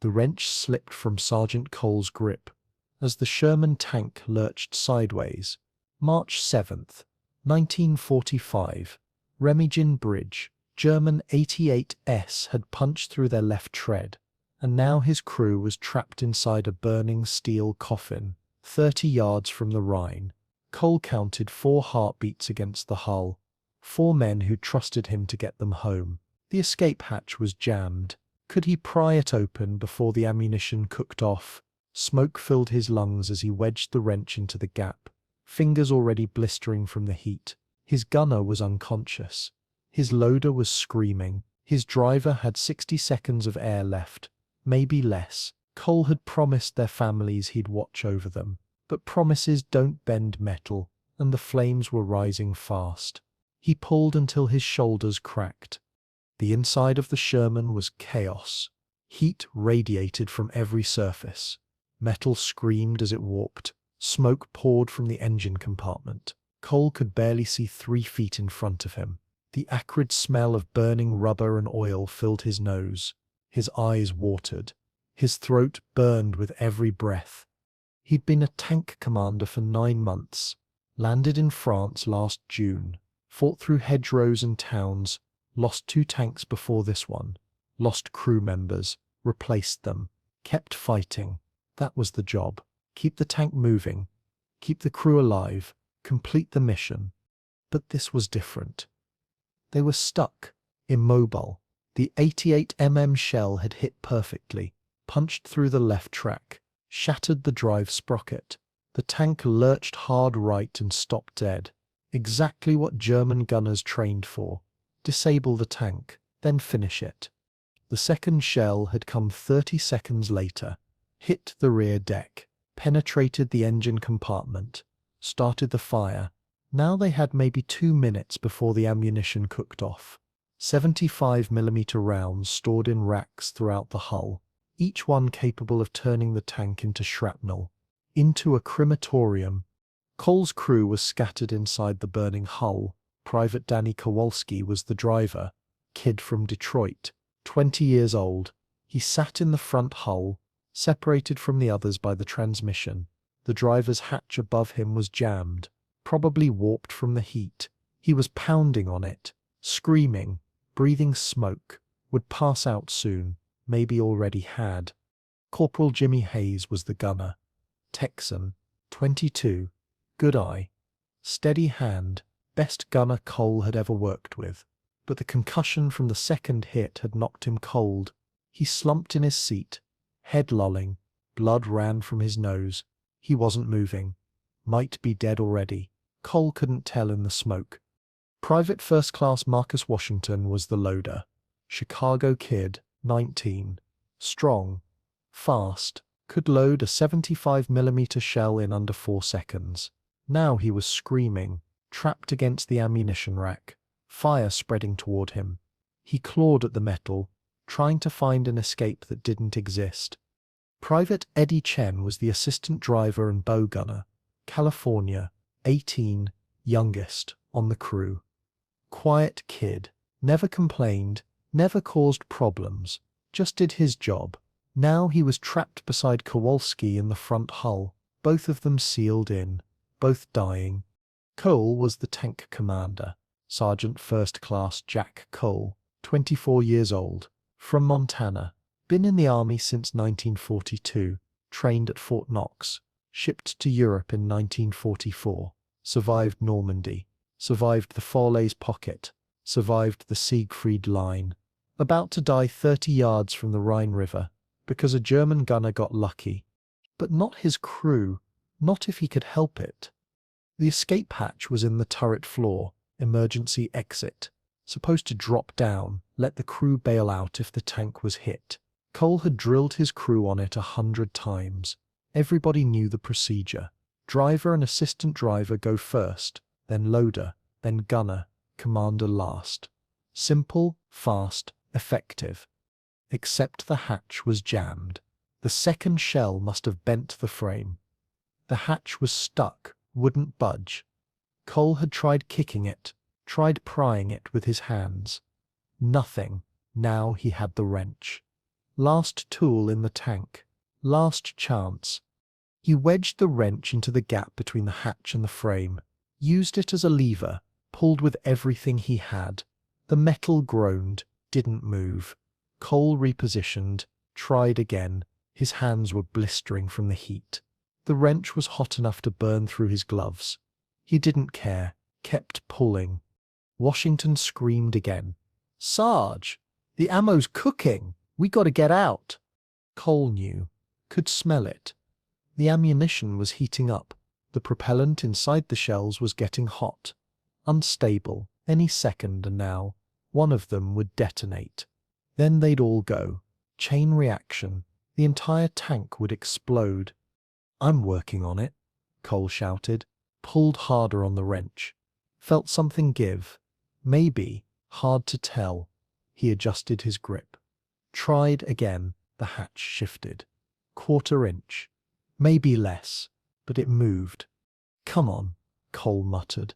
The wrench slipped from Sergeant Cole's grip as the Sherman tank lurched sideways. March 7th, 1945. Remagen Bridge. German 88s had punched through their left tread, and now his crew was trapped inside a burning steel coffin, 30 yards from the Rhine. Cole counted 4 heartbeats against the hull, 4 men who trusted him to get them home. The escape hatch was jammed. Could he pry it open before the ammunition cooked off? Smoke filled his lungs as he wedged the wrench into the gap, fingers already blistering from the heat. His gunner was unconscious. His loader was screaming. His driver had 60 seconds of air left, maybe less. Cole had promised their families he'd watch over them, but promises don't bend metal, and the flames were rising fast. He pulled until his shoulders cracked. The inside of the Sherman was chaos. Heat radiated from every surface. Metal screamed as it warped. Smoke poured from the engine compartment. Cole could barely see 3 feet in front of him. The acrid smell of burning rubber and oil filled his nose. His eyes watered. His throat burned with every breath. He'd been a tank commander for 9 months, landed in France last June, fought through hedgerows and towns, lost 2 tanks before this one, lost crew members, replaced them, kept fighting. That was the job. Keep the tank moving, keep the crew alive, complete the mission. But this was different. They were stuck, immobile. The 88mm shell had hit perfectly, punched through the left track, shattered the drive sprocket. The tank lurched hard right and stopped dead. Exactly what German gunners trained for. Disable the tank, then finish it. The second shell had come 30 seconds later, hit the rear deck, penetrated the engine compartment, started the fire. Now they had maybe 2 minutes before the ammunition cooked off. 75mm rounds stored in racks throughout the hull, each one capable of turning the tank into shrapnel, into a crematorium. Cole's crew was scattered inside the burning hull. Private Danny Kowalski was the driver, kid from Detroit, 20 years old. He sat in the front hull, separated from the others by the transmission. The driver's hatch above him was jammed, probably warped from the heat. He was pounding on it, screaming, breathing smoke, would pass out soon, maybe already had. Corporal Jimmy Hayes was the gunner. Texan, 22, good eye, steady hand, best gunner Cole had ever worked with. But the concussion from the second hit had knocked him cold. He slumped in his seat, head lolling, blood ran from his nose. He wasn't moving. Might be dead already. Cole couldn't tell in the smoke. Private First Class Marcus Washington was the loader. Chicago kid, 19. Strong, fast, could load a 75mm shell in under 4 seconds. Now he was screaming, trapped against the ammunition rack, fire spreading toward him. He clawed at the metal, trying to find an escape that didn't exist. Private Eddie Chen was the assistant driver and bow gunner, California, 18, youngest, on the crew. Quiet kid, never complained, never caused problems, just did his job. Now he was trapped beside Kowalski in the front hull, both of them sealed in, both dying. Cole was the tank commander, Sergeant First Class Jack Cole, 24 years old, from Montana, been in the Army since 1942, trained at Fort Knox, shipped to Europe in 1944, survived Normandy, survived the Falaise Pocket, survived the Siegfried Line, about to die 30 yards from the Rhine River, because a German gunner got lucky. But not his crew, not if he could help it. The escape hatch was in the turret floor, emergency exit, supposed to drop down, let the crew bail out if the tank was hit. Cole had drilled his crew on it 100 times. Everybody knew the procedure. Driver and assistant driver go first, then loader, then gunner, commander last. Simple, fast, effective. Except the hatch was jammed. The second shell must have bent the frame. The hatch was stuck, wouldn't budge. Cole had tried kicking it, tried prying it with his hands. Nothing. Now he had the wrench. Last tool in the tank. Last chance. He wedged the wrench into the gap between the hatch and the frame, used it as a lever, pulled with everything he had. The metal groaned, didn't move. Cole repositioned, tried again. His hands were blistering from the heat. The wrench was hot enough to burn through his gloves. He didn't care, kept pulling. Washington screamed again. "Sarge, the ammo's cooking! We gotta get out!" Cole knew, could smell it. The ammunition was heating up. The propellant inside the shells was getting hot. Unstable, any second, and now one of them would detonate. Then they'd all go. Chain reaction. The entire tank would explode. "I'm working on it," Cole shouted, pulled harder on the wrench. Felt something give. Maybe, hard to tell. He adjusted his grip. Tried again. The hatch shifted. Quarter inch. Maybe less. But it moved. "Come on," Cole muttered.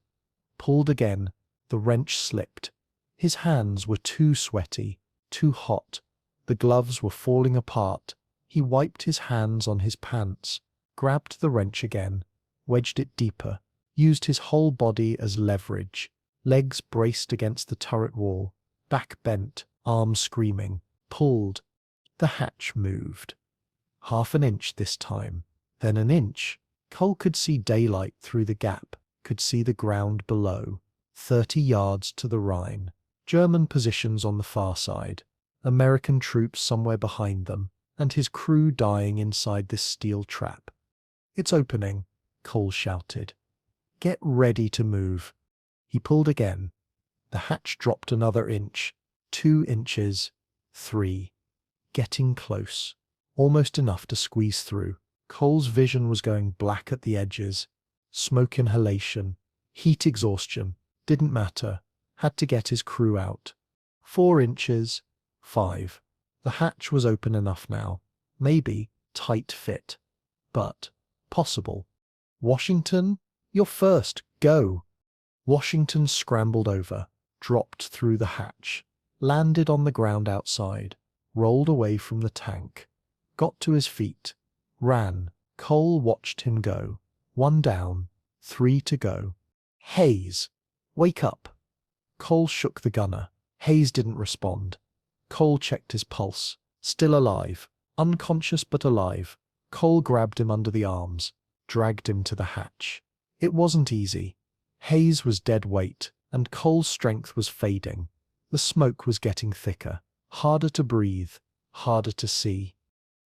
Pulled again. The wrench slipped. His hands were too sweaty, too hot. The gloves were falling apart. He wiped his hands on his pants, grabbed the wrench again, wedged it deeper, used his whole body as leverage. Legs braced against the turret wall, back bent, arms screaming, pulled. The hatch moved. Half an inch this time, then an inch. Cole could see daylight through the gap, could see the ground below. 30 yards to the Rhine. German positions on the far side. American troops somewhere behind them, and his crew dying inside this steel trap. "It's opening," Cole shouted. "Get ready to move." He pulled again. The hatch dropped another inch. 2 inches. 3. Getting close. Almost enough to squeeze through. Cole's vision was going black at the edges. Smoke inhalation. Heat exhaustion. Didn't matter. Had to get his crew out. 4 inches. 5. The hatch was open enough now. Maybe tight fit. But possible. "Washington, you're first. Go." Washington scrambled over, dropped through the hatch, landed on the ground outside, rolled away from the tank, got to his feet, ran. Cole watched him go. 1 down, 3 to go. "Hayes, wake up." Cole shook the gunner. Hayes didn't respond. Cole checked his pulse. Still alive. Unconscious but alive. Cole grabbed him under the arms, dragged him to the hatch. It wasn't easy. Hayes was dead weight, and Cole's strength was fading. The smoke was getting thicker, harder to breathe, harder to see.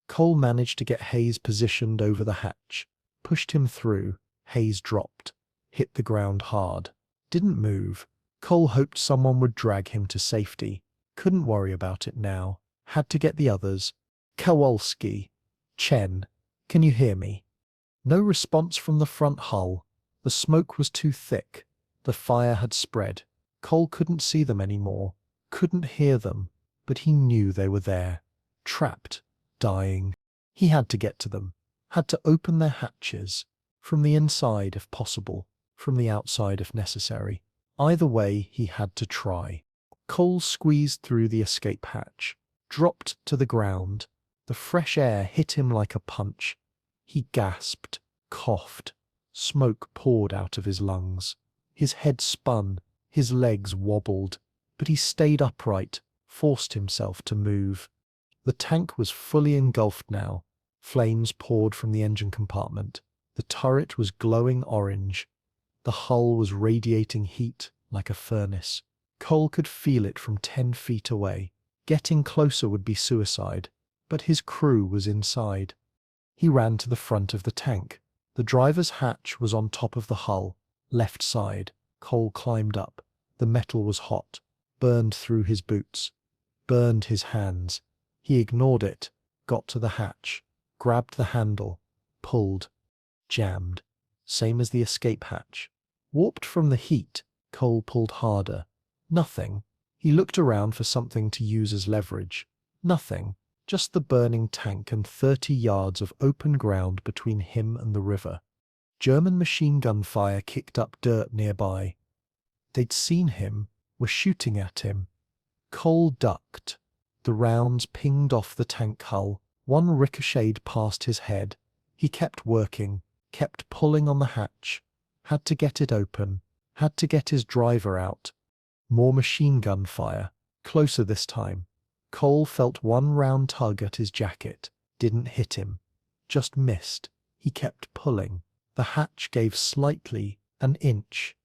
Cole managed to get Hayes positioned over the hatch, pushed him through. Hayes dropped, hit the ground hard. Didn't move. Cole hoped someone would drag him to safety. Couldn't worry about it now. Had to get the others. "Kowalski. Chen. Can you hear me?" No response from the front hull. The smoke was too thick. The fire had spread. Cole couldn't see them anymore. Couldn't hear them. But he knew they were there. Trapped. Dying. He had to get to them. Had to open their hatches. From the inside if possible. From the outside if necessary. Either way, he had to try. Cole squeezed through the escape hatch. Dropped to the ground. The fresh air hit him like a punch. He gasped. Coughed. Smoke poured out of his lungs. His head spun. His legs wobbled. But he stayed upright. Forced himself to move. The tank was fully engulfed now. Flames poured from the engine compartment. The turret was glowing orange. The hull was radiating heat like a furnace. Cole could feel it from 10 feet away. Getting closer would be suicide, but his crew was inside. He ran to the front of the tank. The driver's hatch was on top of the hull, left side. Cole climbed up. The metal was hot, burned through his boots, burned his hands. He ignored it, got to the hatch, grabbed the handle, pulled, jammed. Same as the escape hatch. Warped from the heat, Cole pulled harder. Nothing. He looked around for something to use as leverage. Nothing. Just the burning tank and 30 yards of open ground between him and the river. German machine gun fire kicked up dirt nearby. They'd seen him, were shooting at him. Cole ducked. The rounds pinged off the tank hull. One ricocheted past his head. He kept working, kept pulling on the hatch. Had to get it open. Had to get his driver out. More machine gun fire. Closer this time. Cole felt one round tug at his jacket. Didn't hit him. Just missed. He kept pulling. The hatch gave slightly, an inch.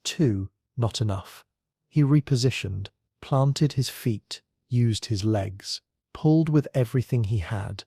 Two, not enough. He repositioned, planted his feet, used his legs, pulled with everything he had.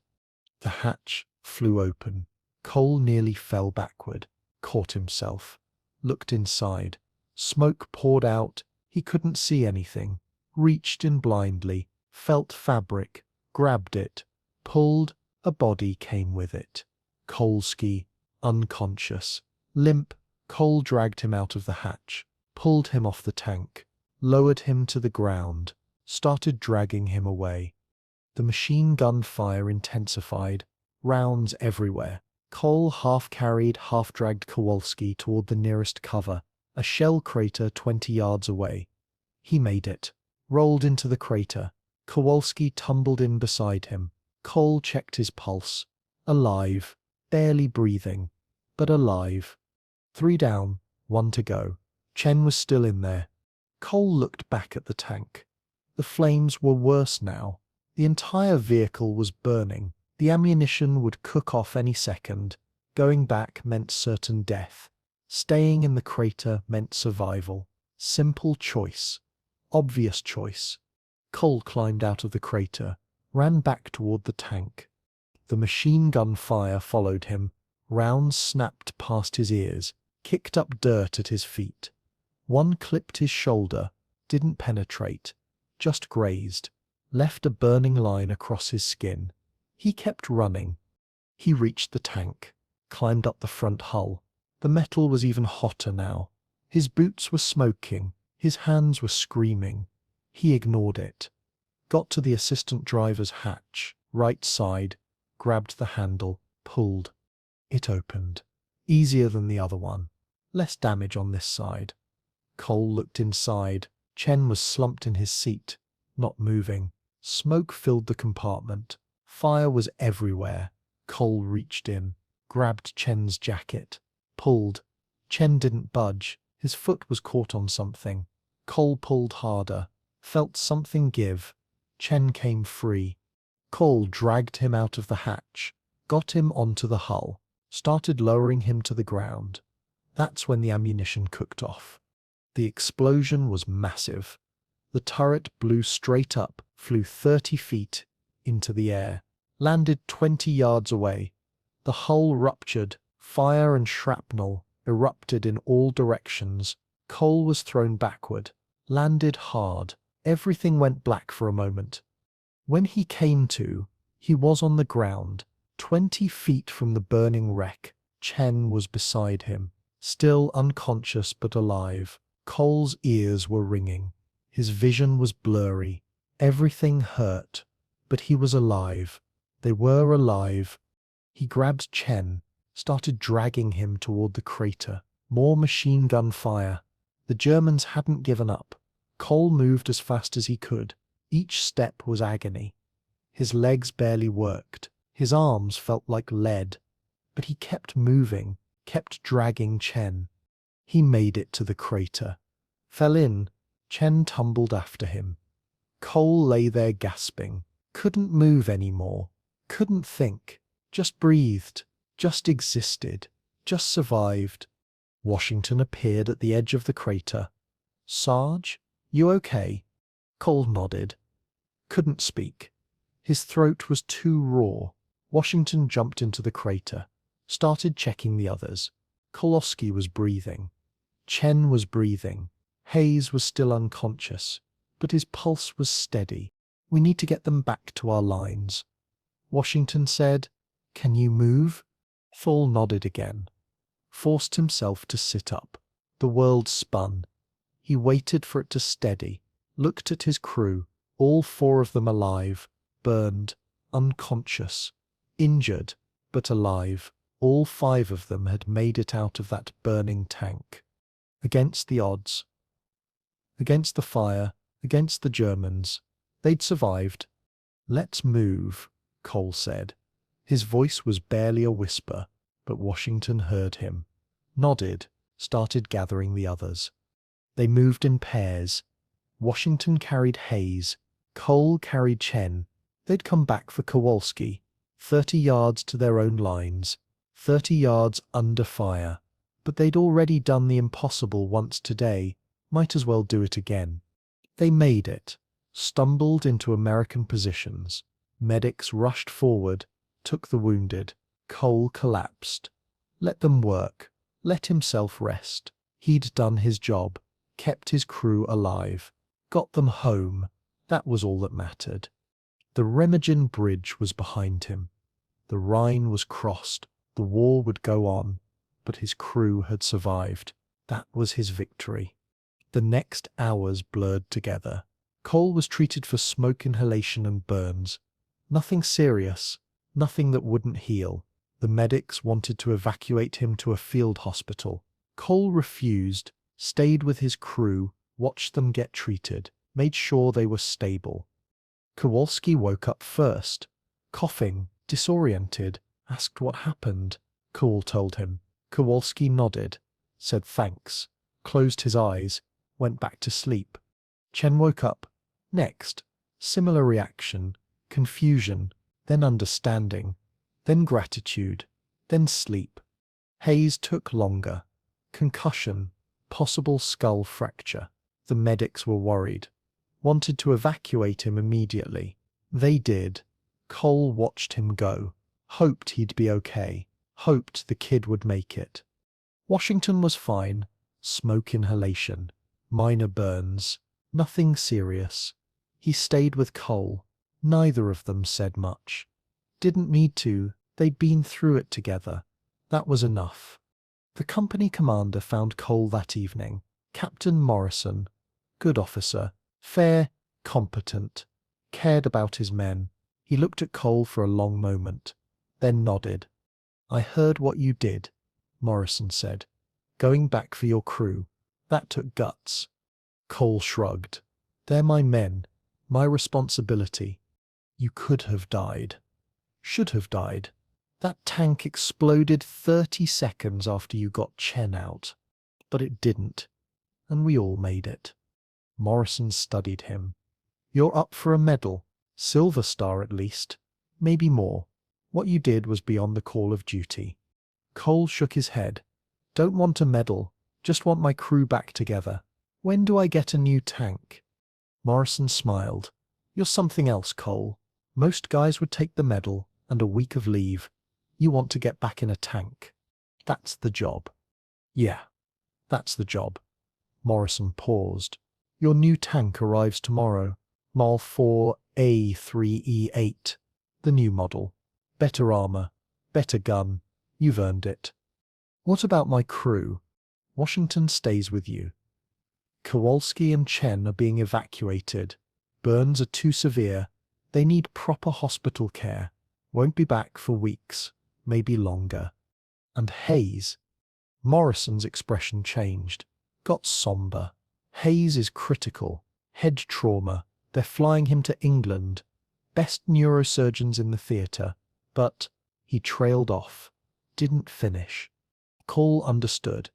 The hatch flew open. Cole nearly fell backward, caught himself, looked inside. Smoke poured out. He couldn't see anything. Reached in blindly, felt fabric, grabbed it, pulled. A body came with it. Kolsky, unconscious, limp. Cole dragged him out of the hatch, pulled him off the tank, lowered him to the ground, started dragging him away. The machine gun fire intensified, rounds everywhere. Cole half-carried, half-dragged Kowalski toward the nearest cover, a shell crater 20 yards away. He made it, rolled into the crater. Kowalski tumbled in beside him. Cole checked his pulse. Alive, barely breathing, but alive. 3 down, 1 to go. Chen was still in there. Cole looked back at the tank. The flames were worse now. The entire vehicle was burning. The ammunition would cook off any second. Going back meant certain death. Staying in the crater meant survival. Simple choice. Obvious choice. Cole climbed out of the crater, ran back toward the tank. The machine gun fire followed him. Rounds snapped past his ears, kicked up dirt at his feet. One clipped his shoulder, didn't penetrate, just grazed, left a burning line across his skin. He kept running. He reached the tank, climbed up the front hull. The metal was even hotter now. His boots were smoking, his hands were screaming. He ignored it. Got to the assistant driver's hatch, right side, grabbed the handle, pulled. It opened. Easier than the other one. Less damage on this side. Cole looked inside. Chen was slumped in his seat, not moving. Smoke filled the compartment. Fire was everywhere. Cole reached in, grabbed Chen's jacket, pulled. Chen didn't budge. His foot was caught on something. Cole pulled harder, felt something give. Chen came free. Cole dragged him out of the hatch, got him onto the hull, started lowering him to the ground. That's when the ammunition cooked off. The explosion was massive. The turret blew straight up, flew 30 feet into the air, landed 20 yards away. The hull ruptured, fire and shrapnel erupted in all directions. Cole was thrown backward, landed hard. Everything went black for a moment. When he came to, he was on the ground, 20 feet from the burning wreck. Chen was beside him, still unconscious but alive. Cole's ears were ringing. His vision was blurry. Everything hurt, but he was alive. They were alive. He grabbed Chen, started dragging him toward the crater. More machine gun fire. The Germans hadn't given up. Cole moved as fast as he could. Each step was agony. His legs barely worked. His arms felt like lead. But he kept moving, kept dragging Chen. He made it to the crater. Fell in. Chen tumbled after him. Cole lay there gasping. Couldn't move anymore. Couldn't think. Just breathed. Just existed. Just survived. Washington appeared at the edge of the crater. "Sarge, you okay?" Cole nodded. Couldn't speak. His throat was too raw. Washington jumped into the crater. Started checking the others. Kowalski was breathing. Chen was breathing. Hayes was still unconscious, but his pulse was steady. "We need to get them back to our lines." Washington said, "Can you move?" Thal nodded again. Forced himself to sit up. The world spun. He waited for it to steady, looked at his crew, all 4 of them alive, burned, unconscious, injured, but alive. All 5 of them had made it out of that burning tank. Against the odds. Against the fire, against the Germans. They'd survived. "Let's move," Cole said. His voice was barely a whisper, but Washington heard him, nodded, started gathering the others. They moved in pairs. Washington carried Hayes, Cole carried Chen. They'd come back for Kowalski, 30 yards to their own lines, 30 yards under fire. But they'd already done the impossible once today, might as well do it again. They made it, stumbled into American positions. Medics rushed forward, took the wounded. Cole collapsed. Let them work. Let himself rest. He'd done his job, kept his crew alive, got them home. That was all that mattered. The Remagen Bridge was behind him. The Rhine was crossed. The war would go on, but his crew had survived. That was his victory. The next hours blurred together. Cole was treated for smoke inhalation and burns. Nothing serious, nothing that wouldn't heal. The medics wanted to evacuate him to a field hospital. Cole refused, stayed with his crew, watched them get treated, made sure they were stable. Kowalski woke up first, coughing, disoriented, asked what happened. Cole told him. Kowalski nodded, said thanks, closed his eyes, went back to sleep. Chen woke up. Next, similar reaction, confusion, then understanding, then gratitude, then sleep. Hayes took longer. Concussion, possible skull fracture. The medics were worried, wanted to evacuate him immediately. They did. Cole watched him go, hoped he'd be okay, hoped the kid would make it. Washington was fine. Smoke inhalation, minor burns, nothing serious. He stayed with Cole. Neither of them said much. Didn't need to. They'd been through it together. That was enough. The company commander found Cole that evening. Captain Morrison. Good officer. Fair, competent. Cared about his men. He looked at Cole for a long moment, then nodded. "I heard what you did," Morrison said. "Going back for your crew. That took guts." Cole shrugged. "They're my men. My responsibility. You could have died. Should have died. That tank exploded 30 seconds after you got Chen out. But it didn't. And we all made it." Morrison studied him. "You're up for a medal. Silver Star at least. Maybe more. What you did was beyond the call of duty." Cole shook his head. "Don't want a medal. Just want my crew back together. When do I get a new tank?" Morrison smiled. "You're something else, Cole. Most guys would take the medal and a week of leave. You want to get back in a tank. That's the job." "Yeah, that's the job." Morrison paused. "Your new tank arrives tomorrow. Mol 4A3E8. The new model. Better armor. Better gun. You've earned it." "What about my crew?" "Washington stays with you. Kowalski and Chen are being evacuated. Burns are too severe. They need proper hospital care. Won't be back for weeks, maybe longer." "And Hayes?" Morrison's expression changed, got somber. "Hayes is critical. Head trauma. They're flying him to England. Best neurosurgeons in the theatre. But..." He trailed off. Didn't finish. Cole understood.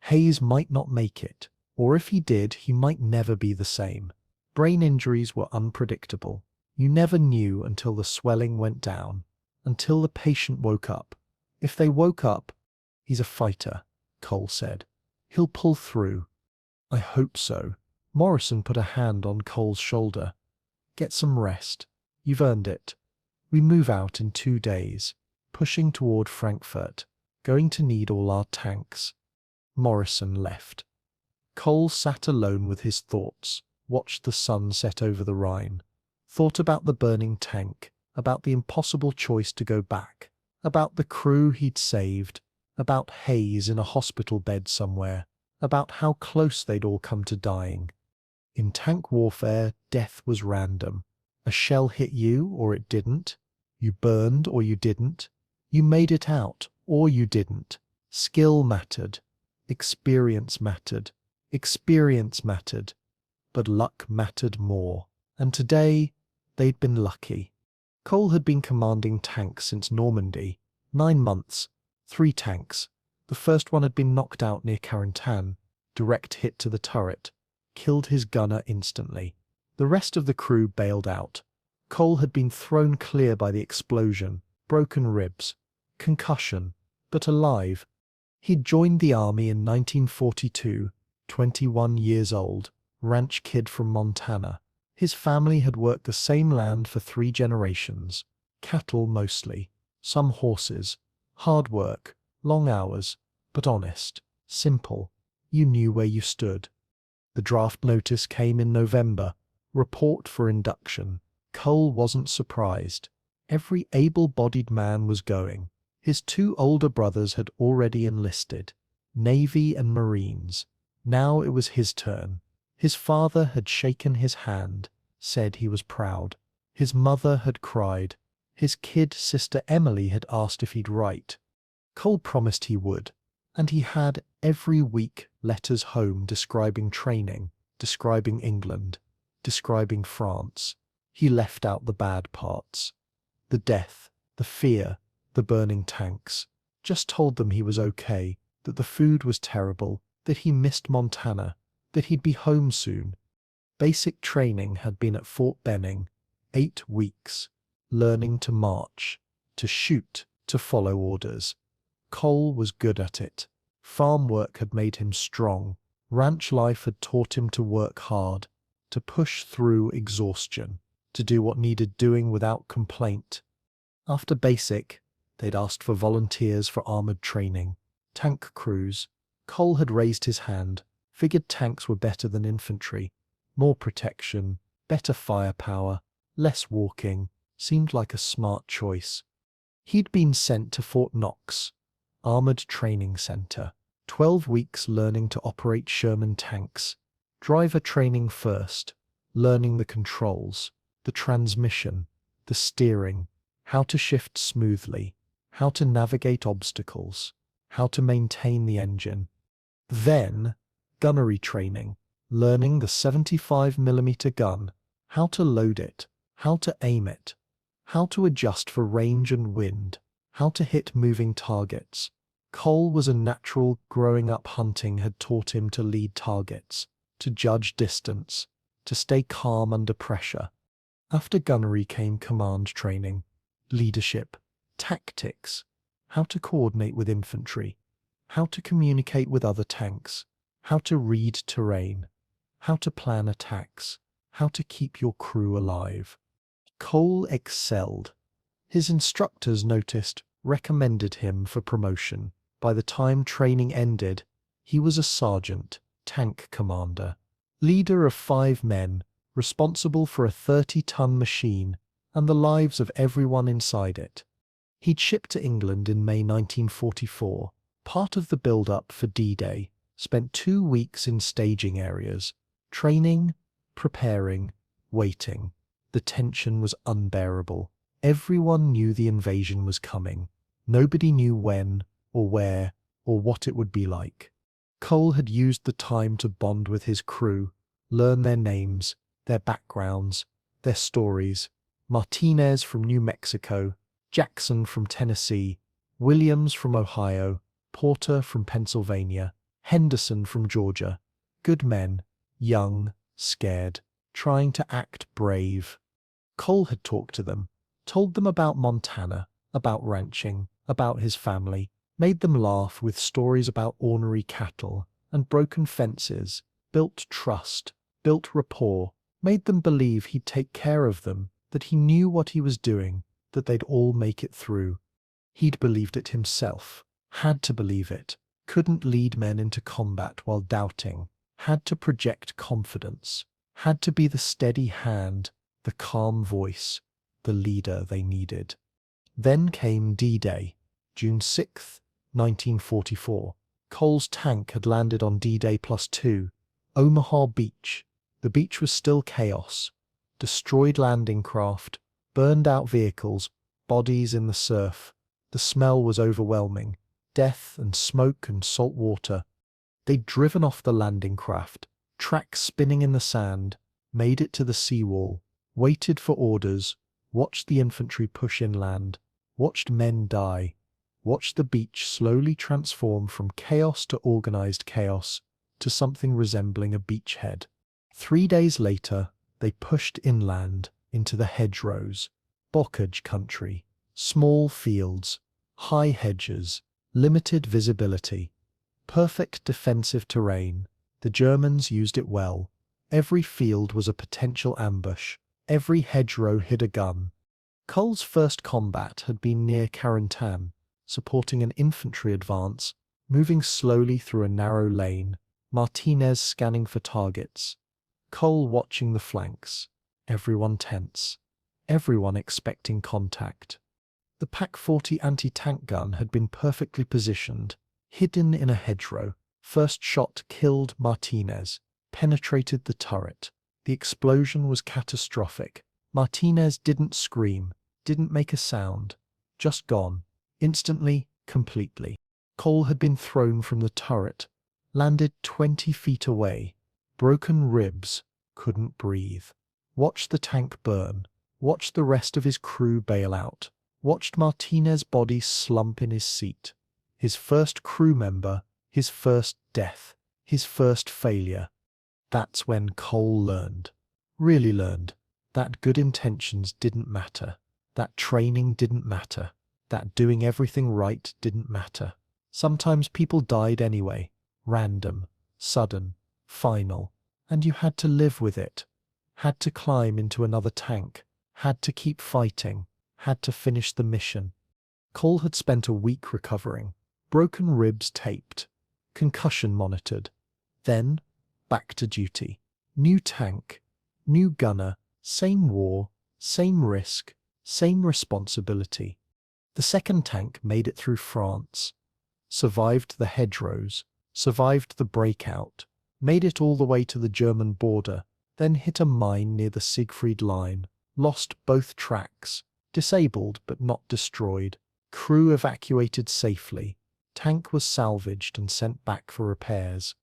Hayes might not make it. Or if he did, he might never be the same. Brain injuries were unpredictable. You never knew until the swelling went down, until the patient woke up. If they woke up, "He's a fighter," Cole said. "He'll pull through." "I hope so." Morrison put a hand on Cole's shoulder. "Get some rest. You've earned it. We move out in 2 days, pushing toward Frankfurt. Going to need all our tanks." Morrison left. Cole sat alone with his thoughts, watched the sun set over the Rhine, thought about the burning tank, about the impossible choice to go back, about the crew he'd saved, about Hayes in a hospital bed somewhere, about how close they'd all come to dying. In tank warfare, death was random. A shell hit you or it didn't. You burned or you didn't. You made it out or you didn't. Skill mattered. Experience mattered. Experience mattered. But luck mattered more. And today, they'd been lucky. Cole had been commanding tanks since Normandy. 9 months, 3 tanks. The first one had been knocked out near Carentan. Direct hit to the turret. Killed his gunner instantly. The rest of the crew bailed out. Cole had been thrown clear by the explosion, broken ribs, concussion, but alive. He'd joined the army in 1942, 21 years old, ranch kid from Montana. His family had worked the same land for 3 generations. Cattle mostly, some horses. Hard work, long hours, but honest, simple. You knew where you stood. The draft notice came in November. Report for induction. Cole wasn't surprised. Every able-bodied man was going. His 2 older brothers had already enlisted. Navy and Marines. Now it was his turn. His father had shaken his hand, said he was proud. His mother had cried. His kid sister Emily had asked if he'd write. Cole promised he would, and he had every week letters home describing training, describing England, describing France. He left out the bad parts. The death, the fear, the burning tanks. Just told them he was okay, that the food was terrible, that he missed Montana, that he'd be home soon. Basic training had been at Fort Benning. 8 weeks. Learning to march, to shoot, to follow orders. Cole was good at it. Farm work had made him strong. Ranch life had taught him to work hard, to push through exhaustion, to do what needed doing without complaint. After basic, they'd asked for volunteers for armored training. Tank crews. Cole had raised his hand, figured tanks were better than infantry. More protection, better firepower, less walking, seemed like a smart choice. He'd been sent to Fort Knox, Armored Training Center. 12 weeks learning to operate Sherman tanks. Driver training first, learning the controls, the transmission, the steering, how to shift smoothly, how to navigate obstacles, how to maintain the engine. Then, gunnery training, learning the 75mm gun, how to load it, how to aim it, how to adjust for range and wind, how to hit moving targets. Cole was a natural. Growing up hunting had taught him to lead targets, to judge distance, to stay calm under pressure. After gunnery came command training, leadership, tactics, how to coordinate with infantry, how to communicate with other tanks, how to read terrain, how to plan attacks, how to keep your crew alive. Cole excelled. His instructors noticed, recommended him for promotion. By the time training ended, he was a sergeant, tank commander, leader of 5 men, responsible for a 30-ton machine and the lives of everyone inside it. He'd shipped to England in May 1944, part of the build-up for D-Day, spent 2 weeks in staging areas, training, preparing, waiting. The tension was unbearable. Everyone knew the invasion was coming. Nobody knew when, or where, or what it would be like. Cole had used the time to bond with his crew, learn their names, their backgrounds, their stories. Martinez from New Mexico, Jackson from Tennessee, Williams from Ohio, Porter from Pennsylvania, Henderson from Georgia. Good men, young, scared, trying to act brave. Cole had talked to them, told them about Montana, about ranching, about his family, made them laugh with stories about ornery cattle and broken fences, built trust, built rapport, made them believe he'd take care of them, that he knew what he was doing, that they'd all make it through. He'd believed it himself, had to believe it, couldn't lead men into combat while doubting, had to project confidence, had to be the steady hand, the calm voice, the leader they needed. Then came D-Day, June 6th, 1944. Cole's tank had landed on D-Day +2, Omaha Beach. The beach was still chaos. Destroyed landing craft, burned out vehicles, bodies in the surf. The smell was overwhelming. Death and smoke and salt water. They'd driven off the landing craft, tracks spinning in the sand, made it to the seawall, waited for orders, watched the infantry push inland, watched men die, watched the beach slowly transform from chaos to organized chaos to something resembling a beachhead. 3 days later, they pushed inland into the hedgerows, bocage country, small fields, high hedges, limited visibility, perfect defensive terrain. The Germans used it well. Every field was a potential ambush. Every hedgerow hid a gun. Cole's first combat had been near Carentan, supporting an infantry advance, moving slowly through a narrow lane, Martinez scanning for targets, Cole watching the flanks, everyone tense, everyone expecting contact. The Pak-40 anti-tank gun had been perfectly positioned, hidden in a hedgerow. First shot killed Martinez, penetrated the turret. The explosion was catastrophic. Martinez didn't scream, didn't make a sound, just gone, instantly, completely. Cole had been thrown from the turret, landed 20 feet away, broken ribs, couldn't breathe. Watched the tank burn, watched the rest of his crew bail out, watched Martinez's body slump in his seat. His first crew member, his first death, his first failure. That's when Cole learned, really learned, that good intentions didn't matter, that training didn't matter, that doing everything right didn't matter. Sometimes people died anyway, random, sudden, final, and you had to live with it, had to climb into another tank, had to keep fighting, had to finish the mission. Cole had spent a week recovering, broken ribs taped, concussion monitored. Then, back to duty. New tank, new gunner, same war, same risk, same responsibility. The second tank made it through France, survived the hedgerows, survived the breakout, made it all the way to the German border, then hit a mine near the Siegfried Line, lost both tracks, disabled but not destroyed, crew evacuated safely, tank was salvaged and sent back for repairs.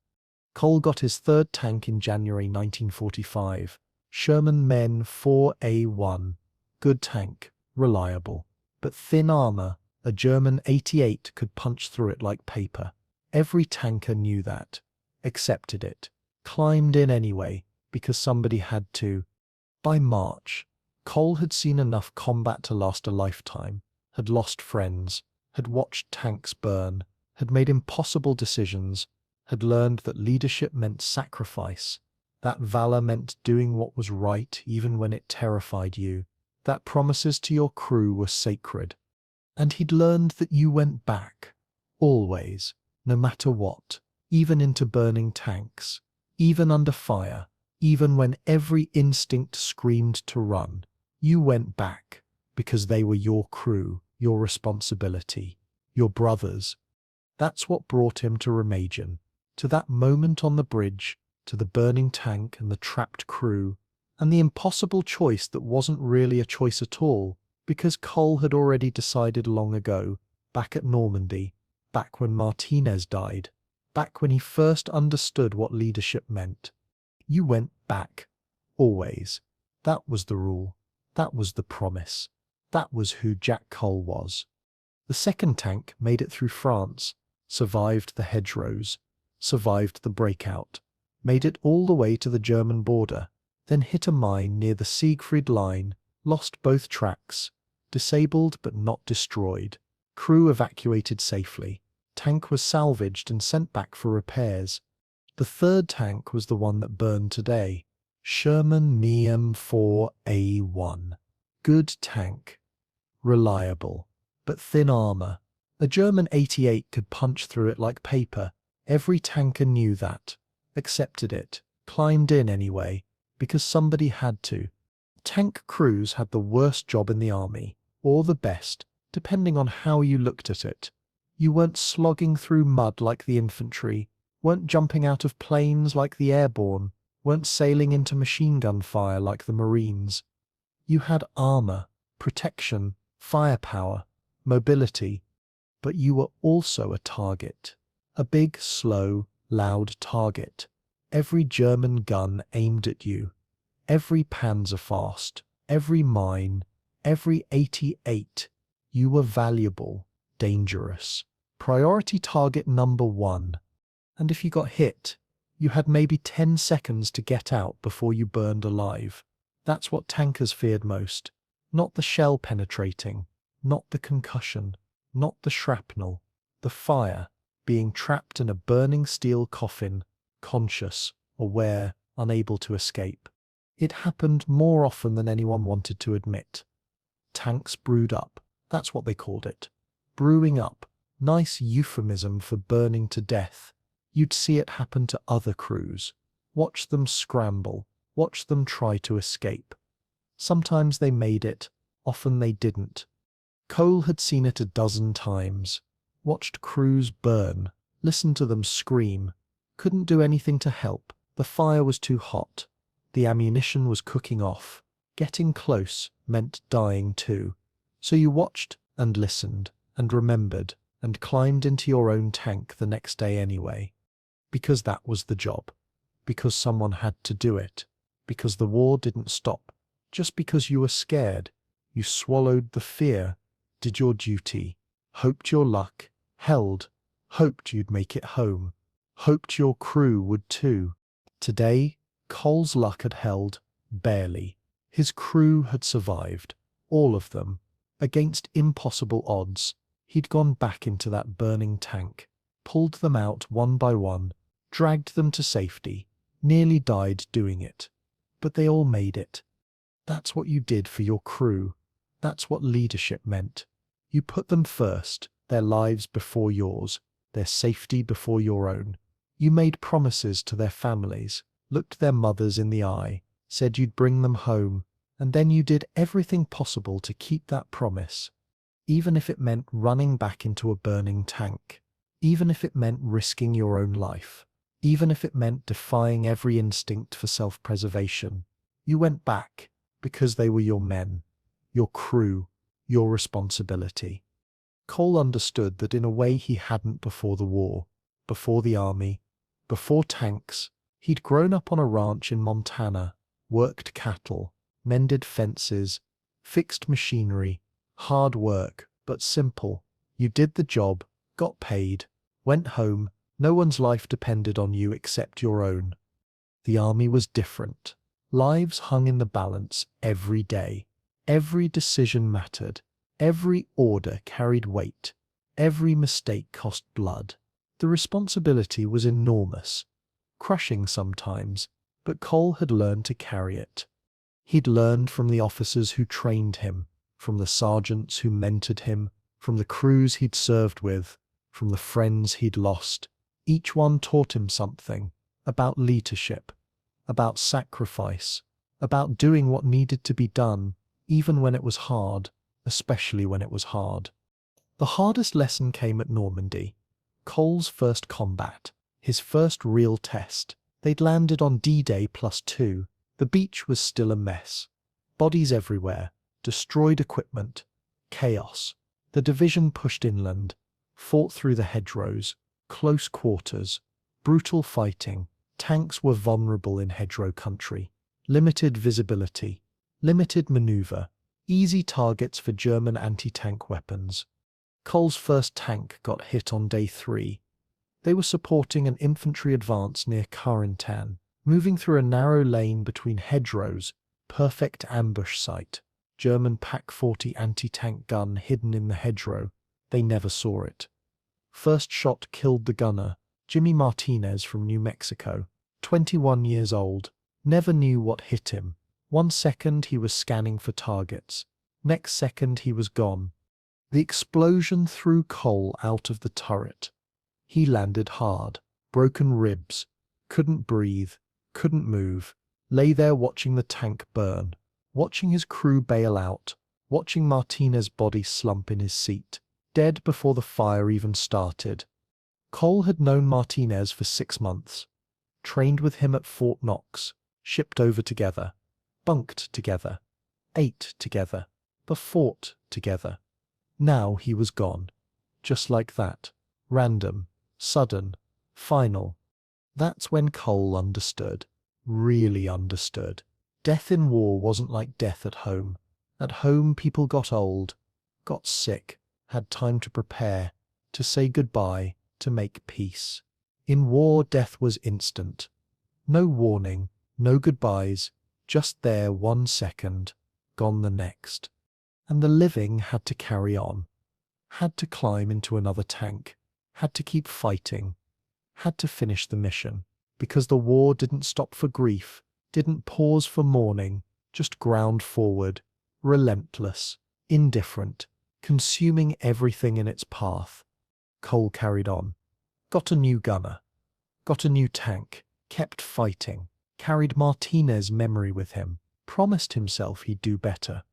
Cole got his third tank in January 1945, Sherman Men 4A1. Good tank, reliable, but thin armor. A German 88 could punch through it like paper. Every tanker knew that, accepted it, climbed in anyway, because somebody had to. By March, Cole had seen enough combat to last a lifetime, had lost friends, had watched tanks burn, had made impossible decisions, had learned that leadership meant sacrifice, that valor meant doing what was right even when it terrified you, that promises to your crew were sacred. And he'd learned that you went back, always, no matter what, even into burning tanks, even under fire, even when every instinct screamed to run. You went back, because they were your crew, your responsibility, your brothers. That's what brought him to Remagen, to that moment on the bridge, to the burning tank and the trapped crew, and the impossible choice that wasn't really a choice at all, because Cole had already decided long ago, back at Normandy, back when Martinez died, back when he first understood what leadership meant. You went back, always. That was the rule. That was the promise. That was who Jack Cole was. The second tank made it through France, survived the hedgerows, survived the breakout, made it all the way to the German border, then hit a mine near the Siegfried Line, lost both tracks, disabled but not destroyed, crew evacuated safely, tank was salvaged and sent back for repairs. The third tank was the one that burned today, Sherman MEM 4A1. Good tank, reliable, but thin armor. A German 88 could punch through it like paper. Every tanker knew that, accepted it, climbed in anyway, because somebody had to. Tank crews had the worst job in the army, or the best, depending on how you looked at it. You weren't slogging through mud like the infantry, weren't jumping out of planes like the airborne, weren't sailing into machine gun fire like the Marines. You had armor, protection, firepower, mobility, but you were also a target. A big, slow, loud target. Every German gun aimed at you. Every Panzerfaust, every mine, every 88. You were valuable, dangerous. Priority target number 1. And if you got hit, you had maybe 10 seconds to get out before you burned alive. That's what tankers feared most. Not the shell penetrating, not the concussion, not the shrapnel, the fire, being trapped in a burning steel coffin, conscious, aware, unable to escape. It happened more often than anyone wanted to admit. Tanks brewed up, that's what they called it. Brewing up, nice euphemism for burning to death. You'd see it happen to other crews. Watch them scramble, watch them try to escape. Sometimes they made it, often they didn't. Cole had seen it a dozen times. Watched crews burn, listened to them scream. Couldn't do anything to help. The fire was too hot. The ammunition was cooking off. Getting close meant dying too. So you watched and listened and remembered and climbed into your own tank the next day anyway. Because that was the job. Because someone had to do it. Because the war didn't stop. Just because you were scared. You swallowed the fear, did your duty, hoped your luck, held, hoped you'd make it home, hoped your crew would too. Today, Cole's luck had held, barely. His crew had survived, all of them. Against impossible odds, he'd gone back into that burning tank, pulled them out one by one, dragged them to safety, nearly died doing it. But they all made it. That's what you did for your crew. That's what leadership meant. You put them first, their lives before yours, their safety before your own. You made promises to their families, looked their mothers in the eye, said you'd bring them home, and then you did everything possible to keep that promise, even if it meant running back into a burning tank, even if it meant risking your own life, even if it meant defying every instinct for self-preservation. You went back because they were your men, your crew, your responsibility. Cole understood that in a way he hadn't before the war, before the army, before tanks. He'd grown up on a ranch in Montana, worked cattle, mended fences, fixed machinery, hard work, but simple. You did the job, got paid, went home, no one's life depended on you except your own. The army was different. Lives hung in the balance every day. Every decision mattered. Every order carried weight. Every mistake cost blood. The responsibility was enormous, crushing sometimes, but Cole had learned to carry it. He'd learned from the officers who trained him, from the sergeants who mentored him, from the crews he'd served with, from the friends he'd lost. Each one taught him something about leadership, about sacrifice, about doing what needed to be done, even when it was hard, especially when it was hard. The hardest lesson came at Normandy. Cole's first combat, his first real test. They'd landed on D-Day +2. The beach was still a mess. Bodies everywhere, destroyed equipment, chaos. The division pushed inland, fought through the hedgerows, close quarters, brutal fighting. Tanks were vulnerable in hedgerow country. Limited visibility, limited maneuver, easy targets for German anti-tank weapons. Cole's first tank got hit on day 3. They were supporting an infantry advance near Carentan, moving through a narrow lane between hedgerows, perfect ambush site. German Pak-40 anti-tank gun hidden in the hedgerow. They never saw it. First shot killed the gunner, Jimmy Martinez from New Mexico, 21 years old. Never knew what hit him. 1 second he was scanning for targets. Next second he was gone. The explosion threw Cole out of the turret. He landed hard, broken ribs, couldn't breathe, couldn't move, lay there watching the tank burn, watching his crew bail out, watching Martinez's body slump in his seat, dead before the fire even started. Cole had known Martinez for 6 months, trained with him at Fort Knox, shipped over together, bunked together, ate together, but fought together. Now he was gone. Just like that. Random, sudden, final. That's when Cole understood. Really understood. Death in war wasn't like death at home. At home, people got old, got sick, had time to prepare, to say goodbye, to make peace. In war, death was instant. No warning, no goodbyes, just there 1 second, gone the next. And the living had to carry on, had to climb into another tank, had to keep fighting, had to finish the mission, because the war didn't stop for grief, didn't pause for mourning, just ground forward, relentless, indifferent, consuming everything in its path. Cole carried on, got a new gunner, got a new tank, kept fighting, carried Martinez's memory with him, promised himself he'd do better,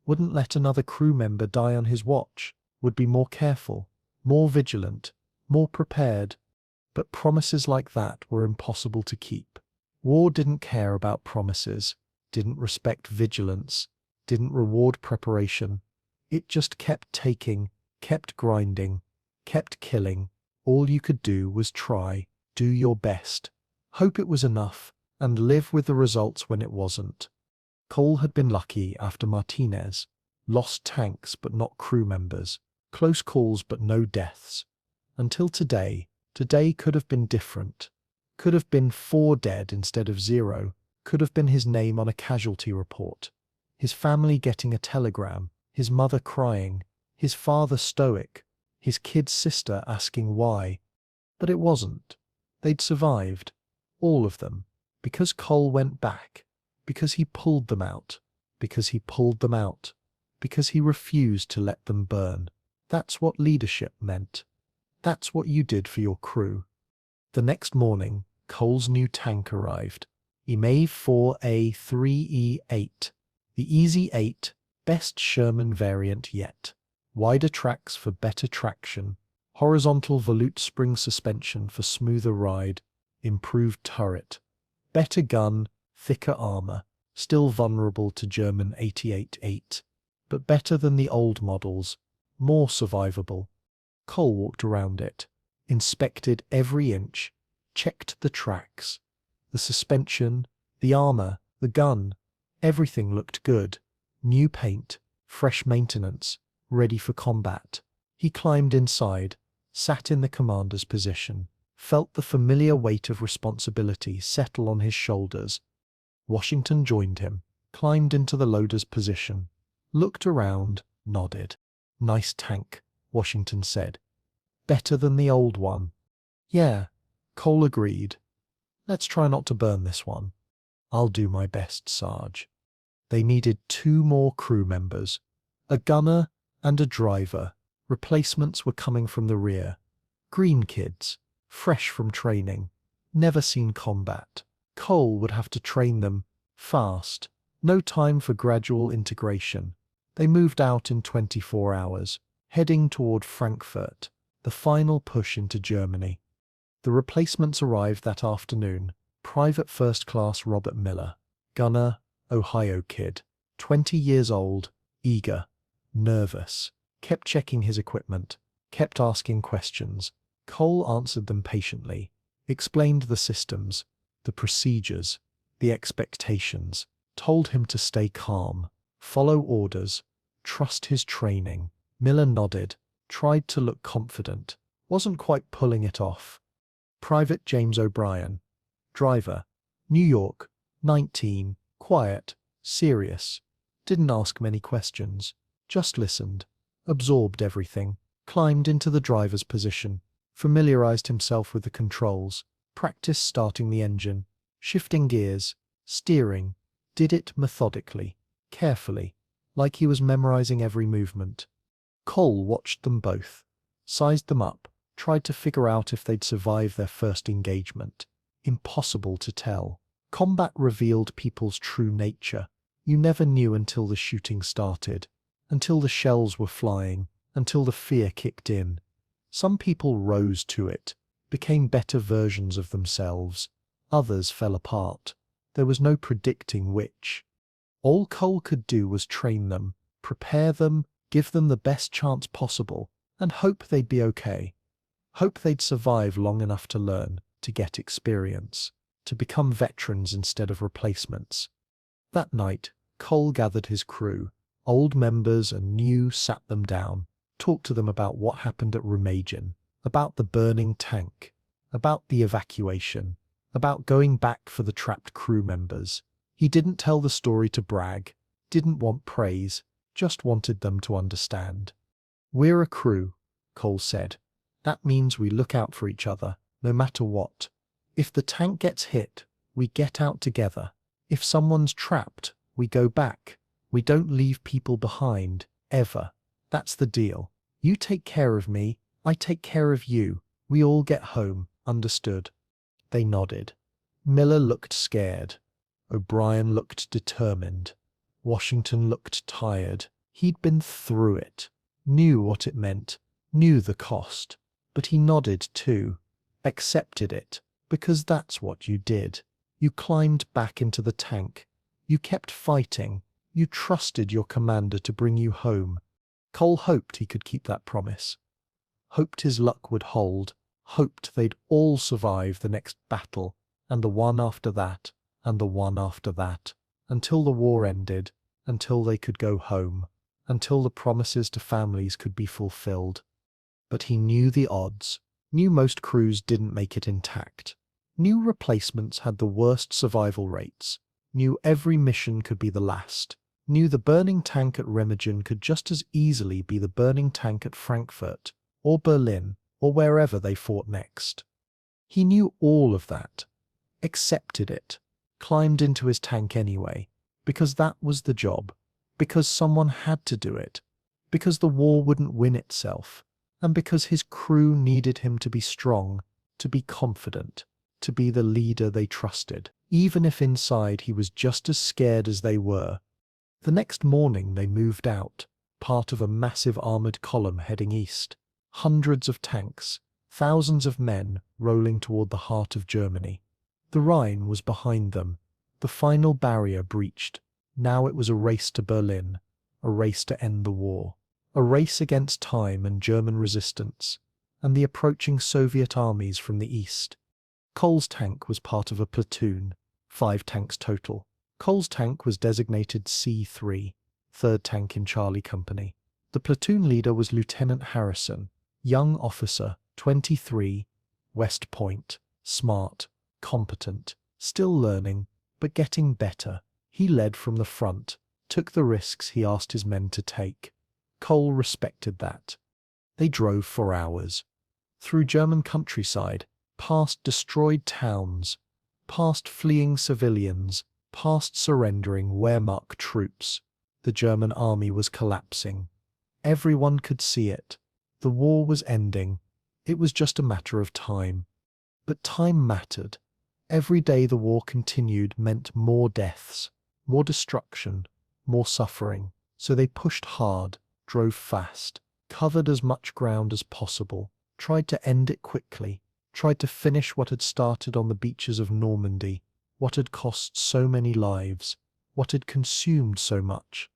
wouldn't let another crew member die on his watch, would be more careful, more vigilant, more prepared. But promises like that were impossible to keep. War didn't care about promises, didn't respect vigilance, didn't reward preparation. It just kept taking, kept grinding, kept killing. All you could do was try, do your best, hope it was enough, and live with the results when it wasn't. Cole had been lucky after Martinez. Lost tanks but not crew members, close calls but no deaths. Until today. Today could have been different. Could have been 4 dead instead of 0. Could have been his name on a casualty report. His family getting a telegram. His mother crying. His father stoic. His kid's sister asking why. But it wasn't. They'd survived. All of them. Because Cole went back. Because he pulled them out. Because he pulled them out. Because he refused to let them burn. That's what leadership meant. That's what you did for your crew. The next morning, Cole's new tank arrived. EMAVE 4A3E8. The Easy 8, best Sherman variant yet. Wider tracks for better traction. Horizontal volute spring suspension for smoother ride. Improved turret. Better gun, thicker armor. Still vulnerable to German 88-8. But better than the old models. More survivable. Cole walked around it, inspected every inch, checked the tracks, the suspension, the armor, the gun. Everything looked good. New paint, fresh maintenance, ready for combat. He climbed inside, sat in the commander's position, felt the familiar weight of responsibility settle on his shoulders. Washington joined him, climbed into the loader's position, looked around, nodded. "Nice tank," Washington said. "Better than the old one." "Yeah," Cole agreed. "Let's try not to burn this one." "I'll do my best, Sarge." They needed 2 more crew members, a gunner and a driver. Replacements were coming from the rear. Green kids, fresh from training, never seen combat. Cole would have to train them, fast. No time for gradual integration. They moved out in 24 hours, heading toward Frankfurt, the final push into Germany. The replacements arrived that afternoon. Private First Class Robert Miller, gunner, Ohio kid, 20 years old, eager, nervous, kept checking his equipment, kept asking questions. Cole answered them patiently, explained the systems, the procedures, the expectations, told him to stay calm, follow orders, trust his training. Miller nodded, tried to look confident, wasn't quite pulling it off. Private James O'Brien, driver, New York, 19, quiet, serious, didn't ask many questions, just listened, absorbed everything, climbed into the driver's position, familiarized himself with the controls, practiced starting the engine, shifting gears, steering, did it methodically, carefully, like he was memorizing every movement. Cole watched them both, sized them up, tried to figure out if they'd survive their first engagement. Impossible to tell. Combat revealed people's true nature. You never knew until the shooting started, until the shells were flying, until the fear kicked in. Some people rose to it, became better versions of themselves. Others fell apart. There was no predicting which. All Cole could do was train them, prepare them, give them the best chance possible, and hope they'd be okay. Hope they'd survive long enough to learn, to get experience, to become veterans instead of replacements. That night, Cole gathered his crew, Old members and new sat them down, talked to them about what happened at Remagen, about the burning tank, about the evacuation, about going back for the trapped crew members. He didn't tell the story to brag, didn't want praise, just wanted them to understand. "We're a crew," Cole said. "That means we look out for each other, no matter what. If the tank gets hit, we get out together. If someone's trapped, we go back. We don't leave people behind, ever. That's the deal. You take care of me, I take care of you. We all get home, understood?" They nodded. Miller looked scared. O'Brien looked determined. Washington looked tired. He'd been through it, knew what it meant, knew the cost. But he nodded too, accepted it, because that's what you did. You climbed back into the tank. You kept fighting. You trusted your commander to bring you home. Cole hoped he could keep that promise. Hoped his luck would hold. Hoped they'd all survive the next battle, and the one after that, and the one after that, until the war ended, until they could go home, until the promises to families could be fulfilled. But he knew the odds, knew most crews didn't make it intact, knew replacements had the worst survival rates, knew every mission could be the last, knew the burning tank at Remagen could just as easily be the burning tank at Frankfurt, or Berlin, or wherever they fought next. He knew all of that, accepted it, climbed into his tank anyway, because that was the job, because someone had to do it, because the war wouldn't win itself, and because his crew needed him to be strong, to be confident, to be the leader they trusted, even if inside he was just as scared as they were. The next morning they moved out, part of a massive armored column heading east. Hundreds of tanks, thousands of men rolling toward the heart of Germany. The Rhine was behind them, the final barrier breached. Now it was a race to Berlin, a race to end the war, a race against time and German resistance, and the approaching Soviet armies from the east. Cole's tank was part of a platoon, 5 tanks total. Cole's tank was designated C3, 3rd Tank in Charlie Company. The platoon leader was Lieutenant Harrison, young officer, 23, West Point, smart, competent, still learning, but getting better. He led from the front, took the risks he asked his men to take. Cole respected that. They drove for hours, through German countryside, past destroyed towns, past fleeing civilians, past surrendering Wehrmacht troops. The German army was collapsing. Everyone could see it. The war was ending. It was just a matter of time. But time mattered. Every day the war continued meant more deaths, more destruction, more suffering. So they pushed hard, drove fast, covered as much ground as possible, tried to end it quickly, tried to finish what had started on the beaches of Normandy, what had cost so many lives, what had consumed so much.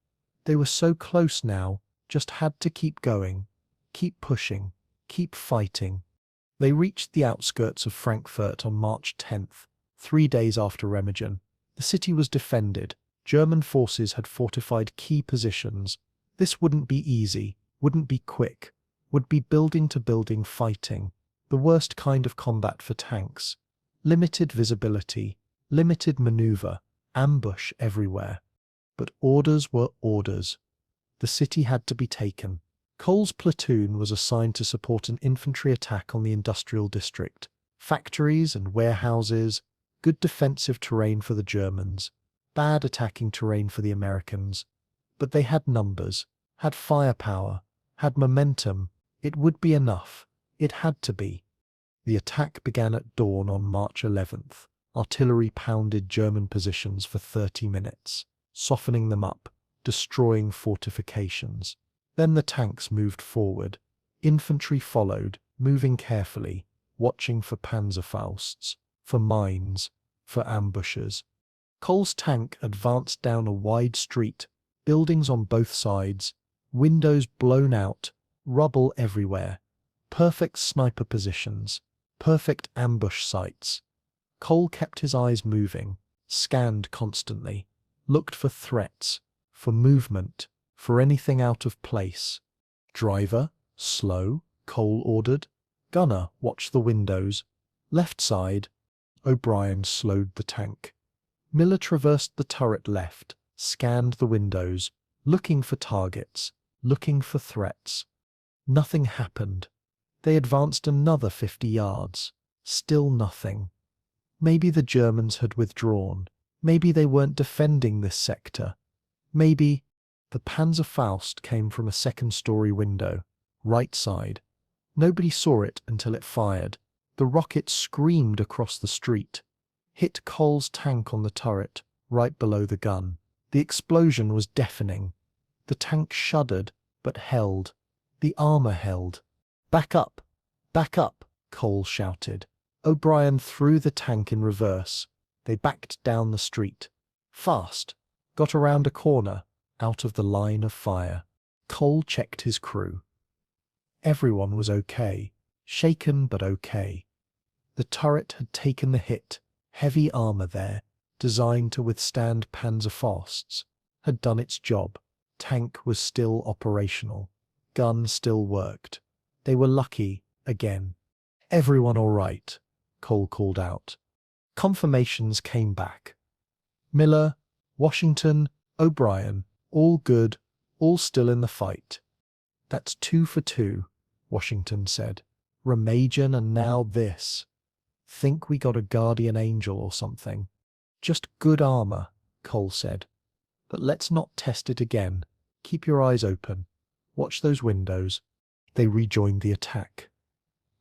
They were so close now, just had to keep going, keep pushing, keep fighting. They reached the outskirts of Frankfurt on March 10th, 3 days after Remagen. The city was defended. German forces had fortified key positions. This wouldn't be easy, wouldn't be quick, would be building to building fighting, the worst kind of combat for tanks. Limited visibility, limited maneuver, ambush everywhere. But orders were orders. The city had to be taken. Cole's platoon was assigned to support an infantry attack on the industrial district. Factories and warehouses, good defensive terrain for the Germans, bad attacking terrain for the Americans. But they had numbers, had firepower, had momentum. It would be enough. It had to be. The attack began at dawn on March 11th. Artillery pounded German positions for 30 minutes, softening them up, destroying fortifications. Then the tanks moved forward. Infantry followed, moving carefully, watching for Panzerfausts, for mines, for ambushes. Cole's tank advanced down a wide street, buildings on both sides, windows blown out, rubble everywhere. Perfect sniper positions, perfect ambush sites. Cole kept his eyes moving, scanned constantly, looked for threats, for movement. for anything out of place. Driver, slow, Cole ordered. Gunner, watch the windows. Left side. O'Brien slowed the tank. Miller traversed the turret left, scanned the windows, looking for targets, looking for threats. Nothing happened. They advanced another 50 yards. Still nothing. Maybe the Germans had withdrawn. Maybe they weren't defending this sector. Maybe the Panzerfaust came from a second-story window, right side. Nobody saw it until it fired. The rocket screamed across the street, hit Cole's tank on the turret, right below the gun. The explosion was deafening. The tank shuddered, but held. The armor held. Back up! Back up! Cole shouted. O'Brien threw the tank in reverse. They backed down the street. Fast! Got around a corner, out of the line of fire. Cole checked his crew. Everyone was okay. Shaken but okay. The turret had taken the hit. Heavy armor there, designed to withstand Panzerfausts, had done its job. Tank was still operational. Gun still worked. They were lucky, again. Everyone all right, Cole called out. Confirmations came back. Miller, Washington, O'Brien, all good, all still in the fight. That's 2 for 2, Washington said. Remagen and now this. Think we got a guardian angel or something. Just good armor, Cole said. But let's not test it again. Keep your eyes open. Watch those windows. They rejoined the attack.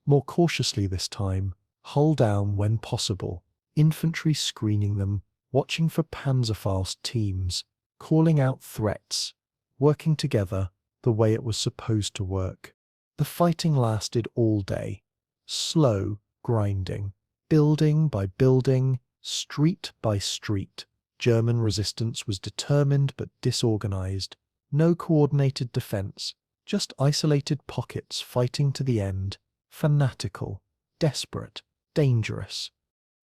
More cautiously this time, hull down when possible. Infantry screening them, watching for Panzerfaust teams, calling out threats, working together the way it was supposed to work. The fighting lasted all day. Slow, grinding, building by building, street by street. German resistance was determined but disorganized. No coordinated defense, just isolated pockets fighting to the end. Fanatical, desperate, dangerous.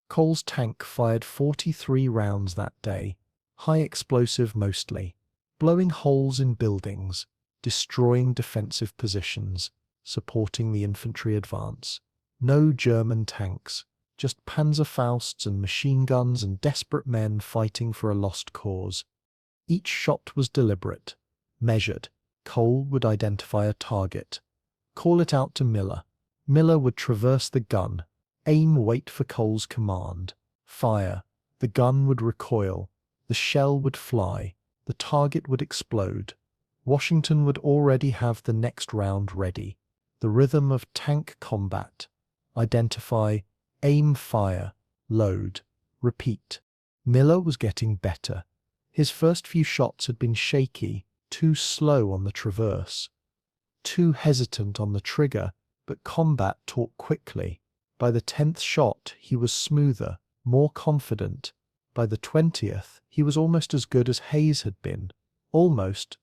Cole's tank fired 43 rounds that day, high explosive mostly, blowing holes in buildings, destroying defensive positions, supporting the infantry advance. No German tanks, just Panzerfausts and machine guns and desperate men fighting for a lost cause. Each shot was deliberate, measured. Cole would identify a target, call it out to Miller. Miller would traverse the gun, aim, wait for Cole's command, fire. The gun would recoil, the shell would fly, the target would explode. Washington would already have the next round ready. The rhythm of tank combat. Identify, aim, fire, load, repeat. Miller was getting better. His first few shots had been shaky, too slow on the traverse, too hesitant on the trigger, but combat taught quickly. By the 10th shot, he was smoother, more confident. By the 20th, he was almost as good as Hayes had been. Almost.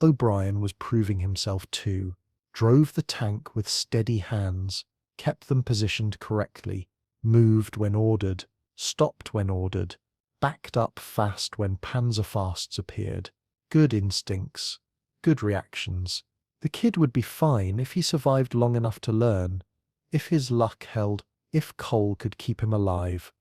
O'Brien was proving himself too. Drove the tank with steady hands, kept them positioned correctly, moved when ordered, stopped when ordered, backed up fast when Panzerfausts appeared. Good instincts, good reactions. The kid would be fine if he survived long enough to learn, if his luck held, if Cole could keep him alive.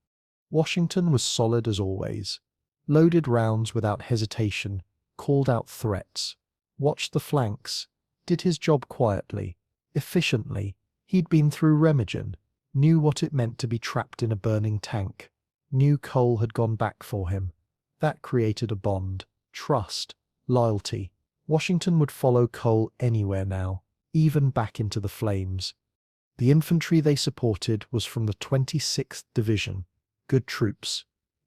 Washington was solid as always. Loaded rounds without hesitation, called out threats, watched the flanks, did his job quietly, efficiently. He'd been through Remagen, knew what it meant to be trapped in a burning tank, knew Cole had gone back for him. That created a bond, trust, loyalty. Washington would follow Cole anywhere now, even back into the flames. The infantry they supported was from the 26th Division. Good troops.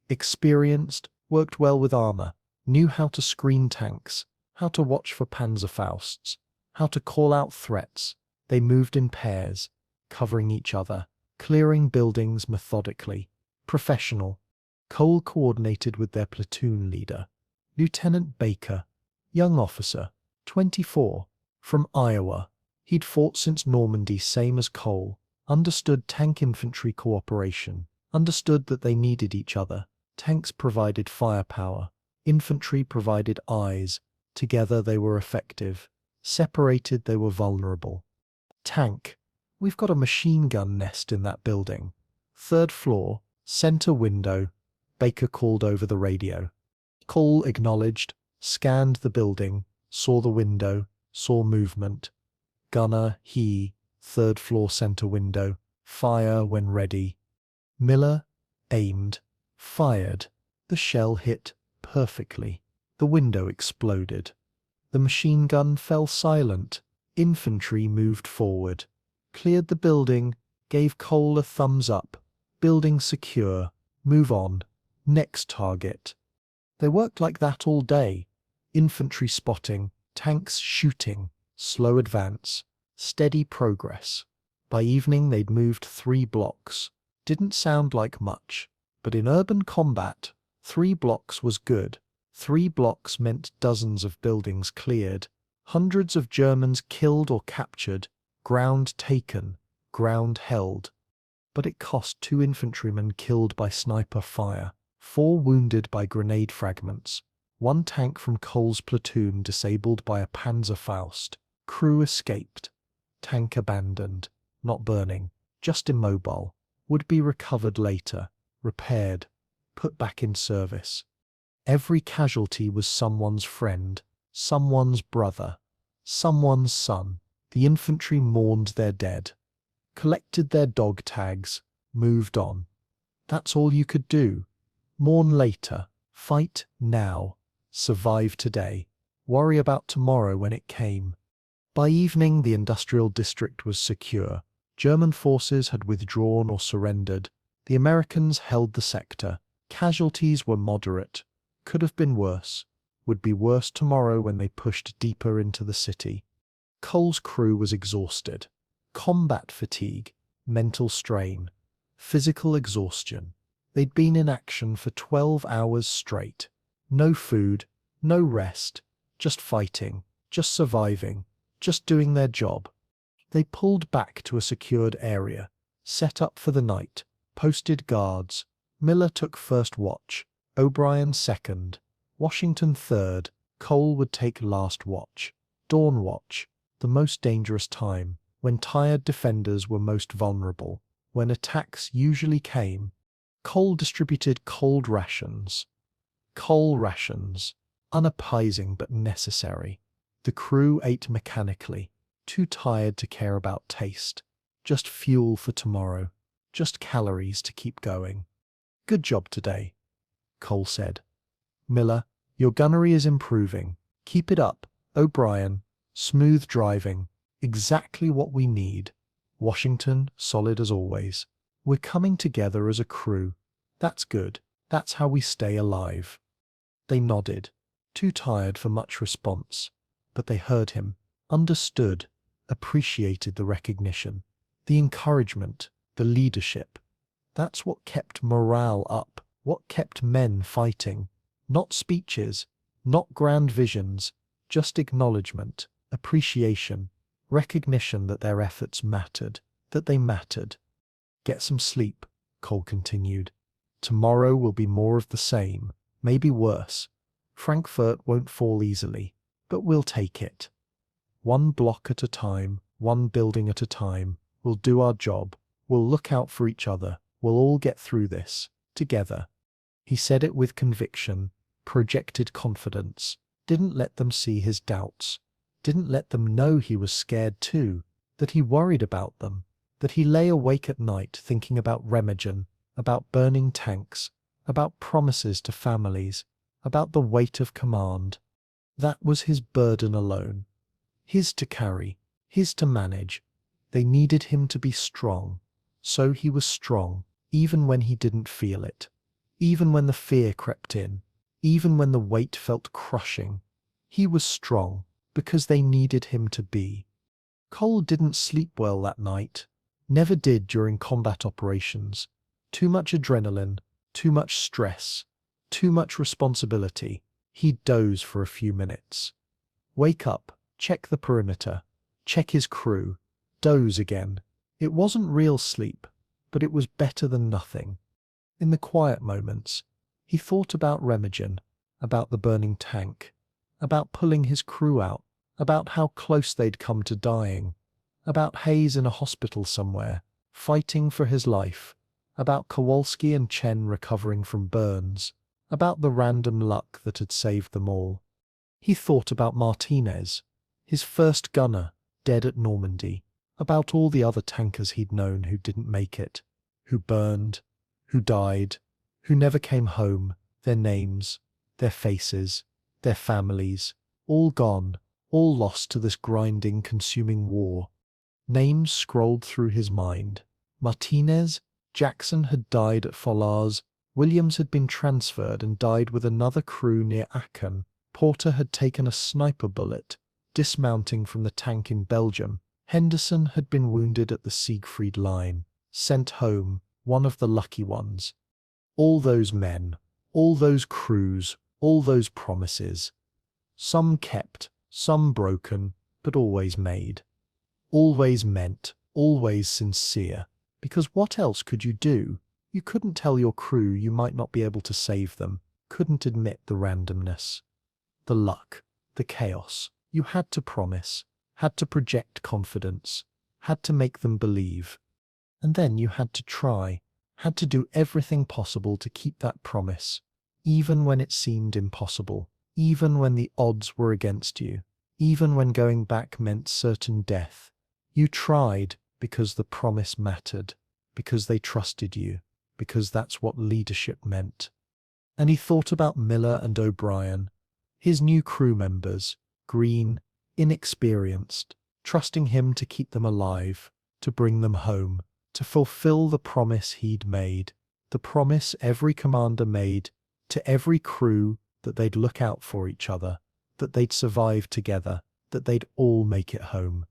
Experienced, worked well with armor, knew how to screen tanks, how to watch for Panzerfausts, how to call out threats. They moved in pairs, covering each other, clearing buildings methodically. Professional. Cole coordinated with their platoon leader, Lieutenant Baker, young officer, 24, from Iowa. He'd fought since Normandy same as Cole, understood tank infantry cooperation, understood that they needed each other. Tanks provided firepower, infantry provided eyes, Together they were effective. Separated they were vulnerable. Tank. We've got a machine gun nest in that building. Third floor, center window. Baker called over the radio. Cole acknowledged, scanned the building, saw the window, saw movement. Gunner, third floor center window. Fire when ready. Miller aimed, fired. The shell hit perfectly. The window exploded. The machine gun fell silent. Infantry moved forward. Cleared the building, gave Cole a thumbs up. Building secure. Move on. Next target. They worked like that all day. Infantry spotting, tanks shooting, slow advance, steady progress. By evening they'd moved 3 blocks. Didn't sound like much, but in urban combat, 3 blocks was good. 3 blocks meant dozens of buildings cleared, hundreds of Germans killed or captured, ground taken, ground held. But it cost 2 infantrymen killed by sniper fire, 4 wounded by grenade fragments, 1 tank from Cole's platoon disabled by a Panzerfaust. Crew escaped. Tank abandoned, not burning, just immobile. Would be recovered later, repaired, put back in service. Every casualty was someone's friend, someone's brother, someone's son. The infantry mourned their dead, collected their dog tags, moved on. That's all you could do. Mourn later, fight now, survive today, worry about tomorrow when it came. By evening the industrial district was secure. German forces had withdrawn or surrendered. The Americans held the sector. Casualties were moderate. Could have been worse. Would be worse tomorrow when they pushed deeper into the city. Cole's crew was exhausted. Combat fatigue, mental strain, physical exhaustion. They'd been in action for 12 hours straight. No food, no rest, just fighting, just surviving, just doing their job. They pulled back to a secured area, set up for the night, posted guards. Miller took first watch, O'Brien second, Washington third. Cole would take last watch. Dawn watch, the most dangerous time, when tired defenders were most vulnerable, when attacks usually came. Cole distributed cold rations. Coal rations, unappeasing but necessary. The crew ate mechanically, too tired to care about taste. Just fuel for tomorrow, just calories to keep going. Good job today, Cole said. Miller, your gunnery is improving. Keep it up. O'Brien, smooth driving. Exactly what we need. Washington, solid as always. We're coming together as a crew. That's good. That's how we stay alive. They nodded, too tired for much response. But they heard him, understood, appreciated the recognition, the encouragement, the leadership. That's what kept morale up, what kept men fighting. Not speeches, not grand visions, just acknowledgement, appreciation, recognition that their efforts mattered, that they mattered. Get some sleep, Cole continued. Tomorrow will be more of the same, maybe worse. Frankfurt won't fall easily, but we'll take it. 1 block at a time, 1 building at a time. We'll do our job. We'll look out for each other. We'll all get through this, together. He said it with conviction, projected confidence, didn't let them see his doubts, didn't let them know he was scared too, that he worried about them, that he lay awake at night thinking about Remagen, about burning tanks, about promises to families, about the weight of command. That was his burden alone. His to carry, his to manage. They needed him to be strong. So he was strong, even when he didn't feel it. Even when the fear crept in. Even when the weight felt crushing. He was strong, because they needed him to be. Cole didn't sleep well that night. Never did during combat operations. Too much adrenaline, too much stress, too much responsibility. He'd doze for a few minutes. Wake up, check the perimeter, check his crew, doze again. It wasn't real sleep, but it was better than nothing. In the quiet moments, he thought about Remagen, about the burning tank, about pulling his crew out, about how close they'd come to dying, about Hayes in a hospital somewhere, fighting for his life, about Kowalski and Chen recovering from burns, about the random luck that had saved them all. He thought about Martinez, his first gunner, dead at Normandy, about all the other tankers he'd known who didn't make it, who burned, who died, who never came home, their names, their faces, their families, all gone, all lost to this grinding, consuming war. Names scrolled through his mind. Martinez, Jackson had died at Follars, Williams had been transferred and died with another crew near Aachen, Porter had taken a sniper bullet, dismounting from the tank in Belgium, Henderson had been wounded at the Siegfried Line, sent home, one of the lucky ones. All those men, all those crews, all those promises. Some kept, some broken, but always made. Always meant, always sincere. Because what else could you do? You couldn't tell your crew you might not be able to save them, couldn't admit the randomness, the luck, the chaos. You had to promise, had to project confidence, had to make them believe. And then you had to try, had to do everything possible to keep that promise, even when it seemed impossible, even when the odds were against you, even when going back meant certain death. You tried because the promise mattered, because they trusted you, because that's what leadership meant. And he thought about Miller and O'Brien, his new crew members, green, inexperienced, trusting him to keep them alive, to bring them home, to fulfill the promise he'd made, the promise every commander made to every crew that they'd look out for each other, that they'd survive together, that they'd all make it home.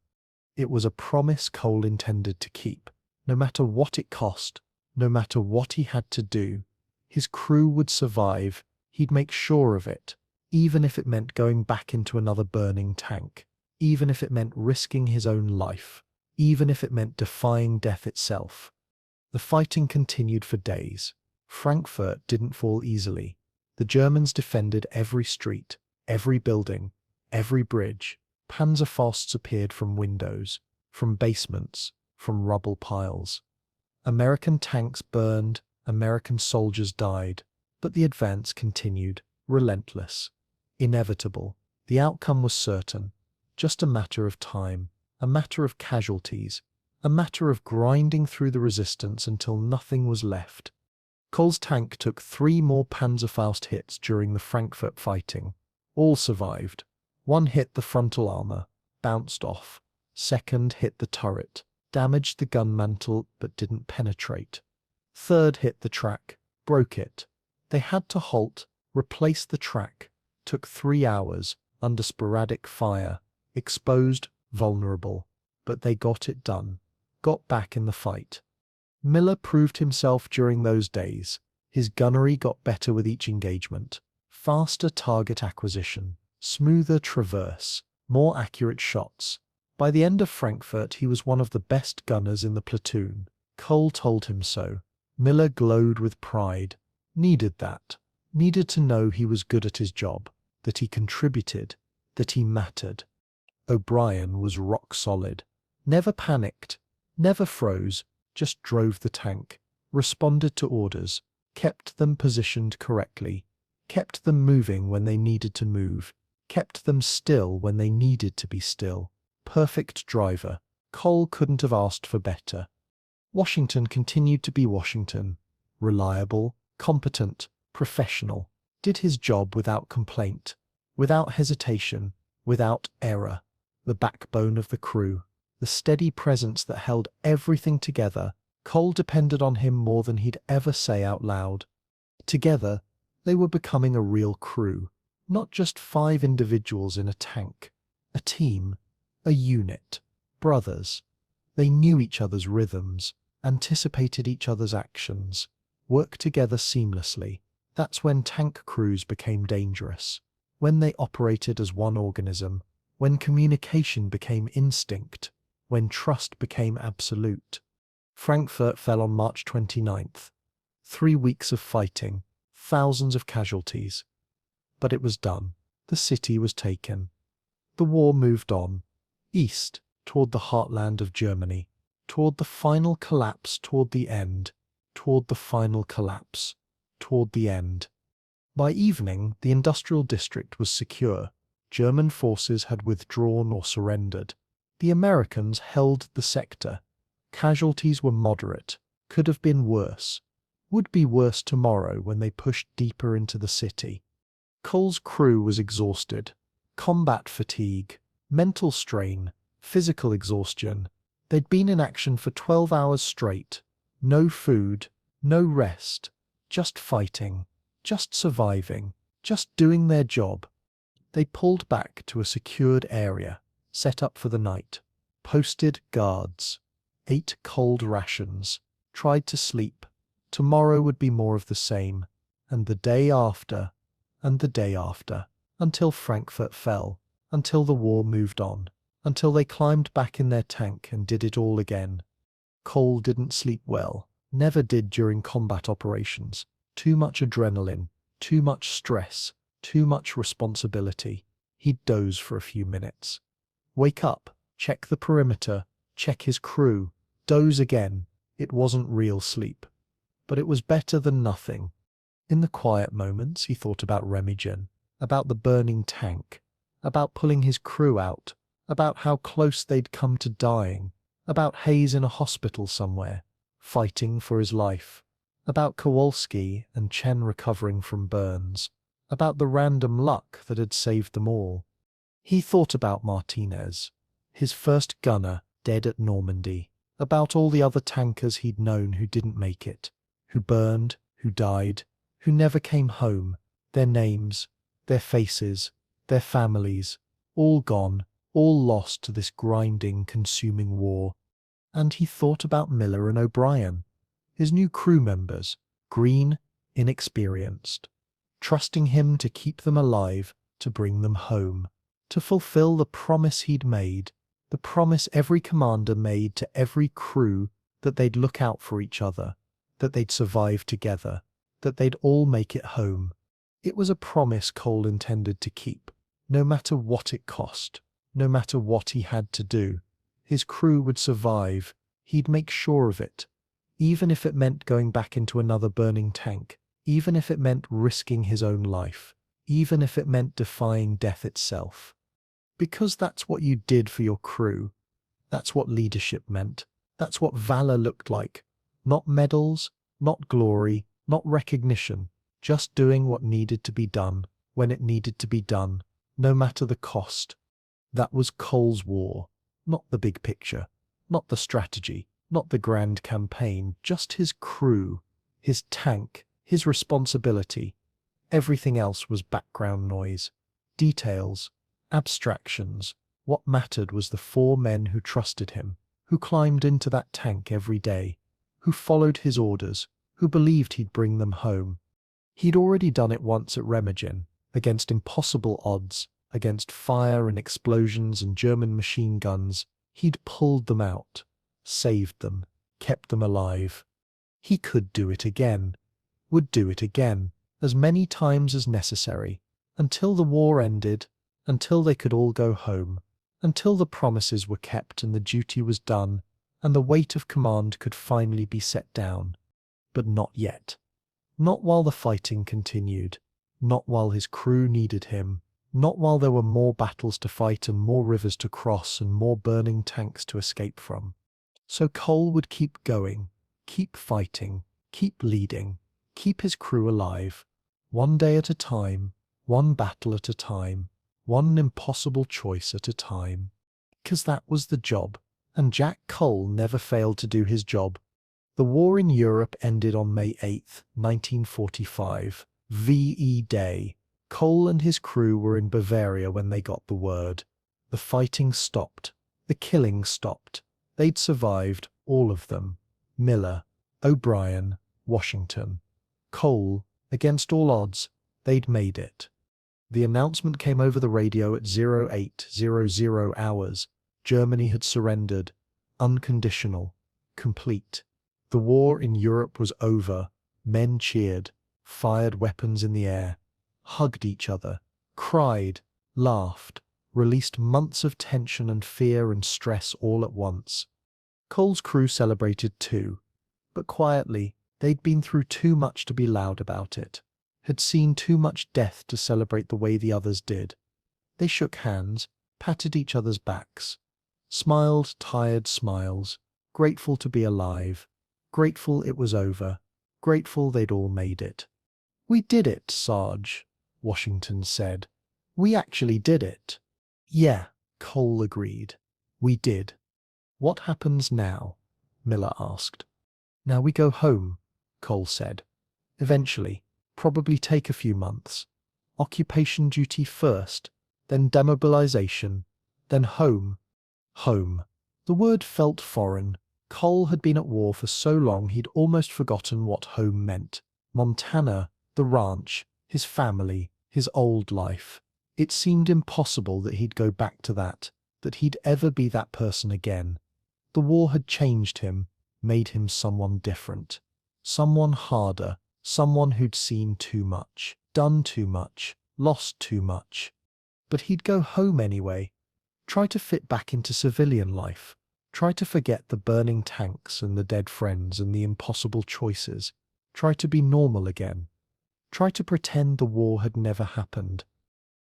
It was a promise Cole intended to keep, no matter what it cost, no matter what he had to do. His crew would survive, he'd make sure of it, even if it meant going back into another burning tank, even if it meant risking his own life, even if it meant defying death itself. The fighting continued for days. Frankfurt didn't fall easily. The Germans defended every street, every building, every bridge. Panzerfausts appeared from windows, from basements, from rubble piles. American tanks burned, American soldiers died, but the advance continued, relentless, inevitable. The outcome was certain, just a matter of time, a matter of casualties, a matter of grinding through the resistance until nothing was left. Cole's tank took 3 more Panzerfaust hits during the Frankfurt fighting. All survived. One hit the frontal armor, bounced off. Second hit the turret, damaged the gun mantle but didn't penetrate. Third hit the track, broke it. They had to halt, replace the track. Took 3 hours, under sporadic fire, exposed, vulnerable. But they got it done, got back in the fight. Miller proved himself during those days. His gunnery got better with each engagement. Faster target acquisition, smoother traverse, more accurate shots. By the end of Frankfurt, he was one of the best gunners in the platoon. Cole told him so. Miller glowed with pride. Needed that. Needed to know he was good at his job, that he contributed, that he mattered. O'Brien was rock solid. Never panicked, never froze, just drove the tank, responded to orders, kept them positioned correctly, kept them moving when they needed to move, kept them still when they needed to be still. Perfect driver. Cole couldn't have asked for better. Washington continued to be Washington. Reliable, competent, professional. Did his job without complaint, without hesitation, without error. The backbone of the crew. The steady presence that held everything together. Cole depended on him more than he'd ever say out loud. Together, they were becoming a real crew, not just 5 individuals in a tank. A team, a unit, brothers. They knew each other's rhythms, anticipated each other's actions, worked together seamlessly. That's when tank crews became dangerous, when they operated as one organism, when communication became instinct, when trust became absolute. Frankfurt fell on March 29th. 3 weeks of fighting, thousands of casualties. But it was done. The city was taken. The war moved on, east, toward the heartland of Germany, toward the final collapse, toward the end, toward the final collapse, toward the end. By evening, the industrial district was secure. German forces had withdrawn or surrendered. The Americans held the sector. Casualties were moderate, could have been worse, would be worse tomorrow when they pushed deeper into the city. Cole's crew was exhausted. Combat fatigue, mental strain, physical exhaustion. They'd been in action for 12 hours straight. No food, no rest, just fighting, just surviving, just doing their job. They pulled back to a secured area, set up for the night, posted guards, ate cold rations, tried to sleep. Tomorrow would be more of the same, and the day after, and the day after, until Frankfurt fell, until the war moved on, until they climbed back in their tank and did it all again. Cole didn't sleep well, never did during combat operations. Too much adrenaline, too much stress, too much responsibility. He'd doze for a few minutes. Wake up, check the perimeter, check his crew, doze again. It wasn't real sleep. But it was better than nothing. In the quiet moments, he thought about Remagen, about the burning tank, about pulling his crew out, about how close they'd come to dying, about Hayes in a hospital somewhere, fighting for his life, about Kowalski and Chen recovering from burns, about the random luck that had saved them all. He thought about Martinez, his first gunner dead at Normandy, about all the other tankers he'd known who didn't make it, who burned, who died, who never came home, their names, their faces, their families, all gone, all lost to this grinding, consuming war. And he thought about Miller and O'Brien, his new crew members, green, inexperienced, trusting him to keep them alive, to bring them home, to fulfill the promise he'd made, the promise every commander made to every crew, that they'd look out for each other, that they'd survive together, that they'd all make it home. It was a promise Cole intended to keep, no matter what it cost, no matter what he had to do. His crew would survive. He'd make sure of it, even if it meant going back into another burning tank, even if it meant risking his own life, even if it meant defying death itself. Because that's what you did for your crew. That's what leadership meant. That's what valor looked like. Not medals, not glory, not recognition, just doing what needed to be done, when it needed to be done, no matter the cost. That was Cole's war, not the big picture, not the strategy, not the grand campaign, just his crew, his tank, his responsibility. Everything else was background noise, details, abstractions. What mattered was the 4 men who trusted him, who climbed into that tank every day, who followed his orders, who believed he'd bring them home. He'd already done it once at Remagen, against impossible odds, against fire and explosions and German machine guns. He'd pulled them out, saved them, kept them alive. He could do it again, would do it again, as many times as necessary, until the war ended, until they could all go home, until the promises were kept and the duty was done, and the weight of command could finally be set down. But not yet. Not while the fighting continued, not while his crew needed him, not while there were more battles to fight and more rivers to cross and more burning tanks to escape from. So Cole would keep going, keep fighting, keep leading, keep his crew alive, one day at a time, one battle at a time, one impossible choice at a time. 'Cause that was the job, and Jack Cole never failed to do his job. The war in Europe ended on May 8, 1945, VE Day. Cole and his crew were in Bavaria when they got the word. The fighting stopped. The killing stopped. They'd survived, all of them. Miller, O'Brien, Washington. Cole, against all odds, they'd made it. The announcement came over the radio at 0800 hours. Germany had surrendered. Unconditional. Complete. The war in Europe was over. Men cheered, fired weapons in the air, hugged each other, Cried, laughed, released months of tension and fear and stress all at once. Cole's crew celebrated too, but quietly. They'd been through too much to be loud about it, had seen too much death to celebrate the way the others did. They shook hands, patted each other's backs, smiled tired smiles, grateful to be alive, grateful it was over, grateful they'd all made it. "We did it, Sarge," Washington said. "We actually did it." "Yeah," Cole agreed. "We did." "What happens now?" Miller asked. "Now we go home," Cole said. "Eventually. Probably take a few months. Occupation duty first, then demobilization, then home." Home. The word felt foreign. Cole had been at war for so long he'd almost forgotten what home meant. Montana, the ranch, his family, his old life. It seemed impossible that he'd go back to that he'd ever be that person again. The war had changed him, made him someone different. Someone harder, someone who'd seen too much, done too much, lost too much. But he'd go home anyway. Try to fit back into civilian life. Try to forget the burning tanks and the dead friends and the impossible choices. Try to be normal again. Try to pretend the war had never happened.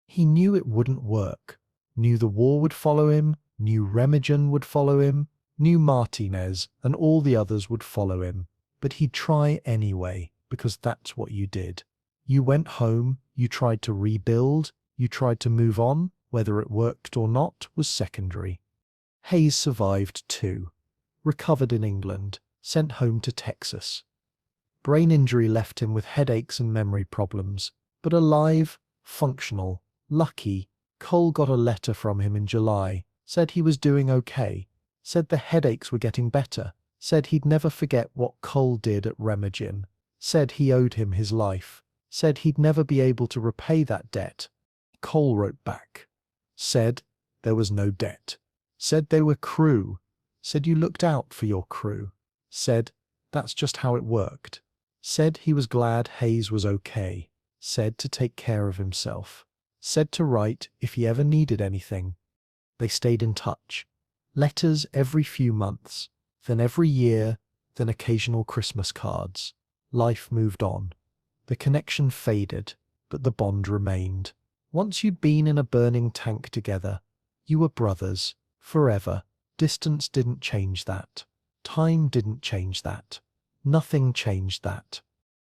He knew it wouldn't work. Knew the war would follow him, knew Remagen would follow him, knew Martinez and all the others would follow him. But he'd try anyway, because that's what you did. You went home, you tried to rebuild, you tried to move on. Whether it worked or not was secondary. Hayes survived too. Recovered in England, sent home to Texas. Brain injury left him with headaches and memory problems, but alive, functional, lucky. Cole got a letter from him in July, said he was doing okay, said the headaches were getting better, said he'd never forget what Cole did at Remagen, said he owed him his life, said he'd never be able to repay that debt. Cole wrote back. Said there was no debt. Said they were crew. Said you looked out for your crew. Said that's just how it worked. Said he was glad Hayes was okay. Said to take care of himself. Said to write if he ever needed anything. They stayed in touch. Letters every few months, then every year, then occasional Christmas cards. Life moved on. The connection faded, but the bond remained. Once you'd been in a burning tank together, you were brothers, forever. Distance didn't change that. Time didn't change that. Nothing changed that.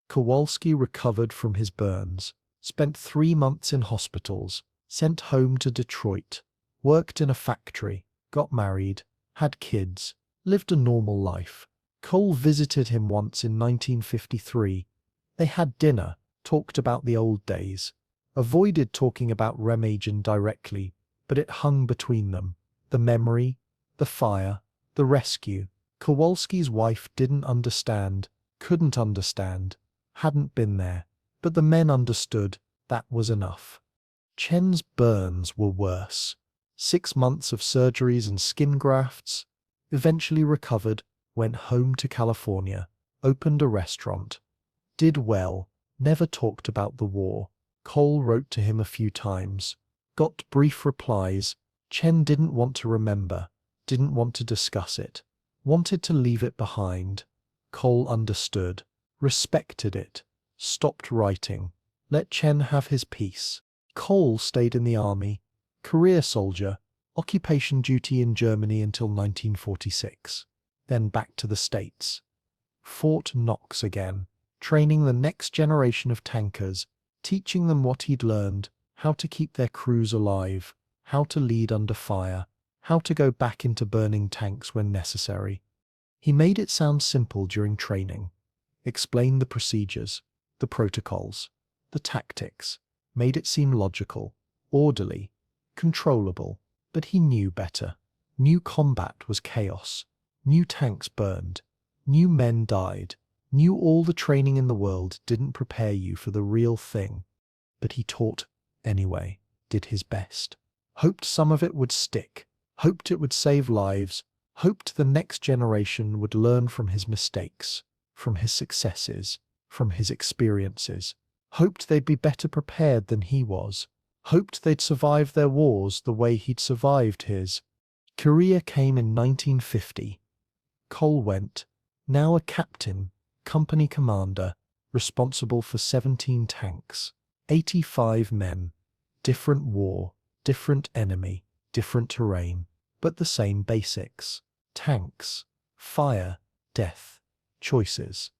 Kowalski recovered from his burns, spent 3 months in hospitals, sent home to Detroit, worked in a factory, got married, had kids, lived a normal life. Cole visited him once in 1953. They had dinner, talked about the old days. Avoided talking about Remagen directly, but it hung between them. The memory, the fire, the rescue. Kowalski's wife didn't understand, couldn't understand, hadn't been there. But the men understood. That was enough. Chen's burns were worse. 6 months of surgeries and skin grafts. Eventually recovered, went home to California, opened a restaurant. Did well, never talked about the war. Cole wrote to him a few times. Got brief replies. Chen didn't want to remember, didn't want to discuss it, wanted to leave it behind. Cole understood, respected it, stopped writing, let Chen have his peace. Cole stayed in the army, career soldier, occupation duty in Germany until 1946, then back to the States. Fort Knox again, training the next generation of tankers, teaching them what he'd learned, how to keep their crews alive, how to lead under fire, how to go back into burning tanks when necessary. He made it sound simple during training, explained the procedures, the protocols, the tactics, made it seem logical, orderly, controllable, but he knew better. New combat was chaos, new tanks burned, new men died, knew all the training in the world didn't prepare you for the real thing. But he taught anyway, did his best. Hoped some of it would stick, hoped it would save lives, hoped the next generation would learn from his mistakes, from his successes, from his experiences. Hoped they'd be better prepared than he was. hoped they'd survive their wars the way he'd survived his. Korea came in 1950. Cole went, now a captain, company commander, responsible for 17 tanks, 85 men. Different war, different enemy, different terrain, but the same basics. Tanks, fire, death, choices.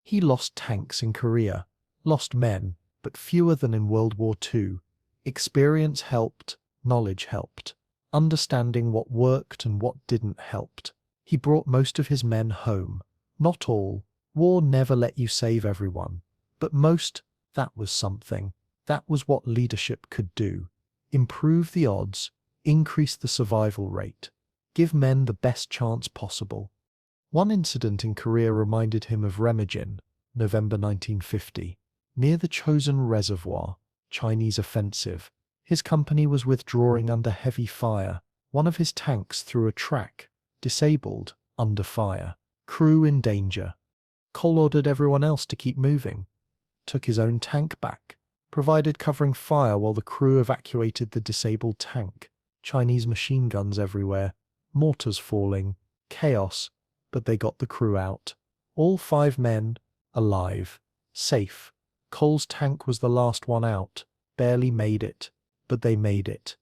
He lost tanks in Korea, lost men, but fewer than in World War II. Experience helped, knowledge helped. Understanding what worked and what didn't helped. He brought most of his men home. Not all. War never let you save everyone. But most, that was something. That was what leadership could do. Improve the odds, increase the survival rate, give men the best chance possible. One incident in Korea reminded him of Remagen, November 1950, near the Chosun Reservoir, Chinese offensive. His company was withdrawing under heavy fire. One of his tanks through a track, disabled, under fire. Crew in danger. Cole ordered everyone else to keep moving. Took his own tank back. Provided covering fire while the crew evacuated the disabled tank. Chinese machine guns everywhere. Mortars falling. Chaos. But they got the crew out. All 5 men, alive. Safe. Cole's tank was the last one out. Barely made it. But they made it.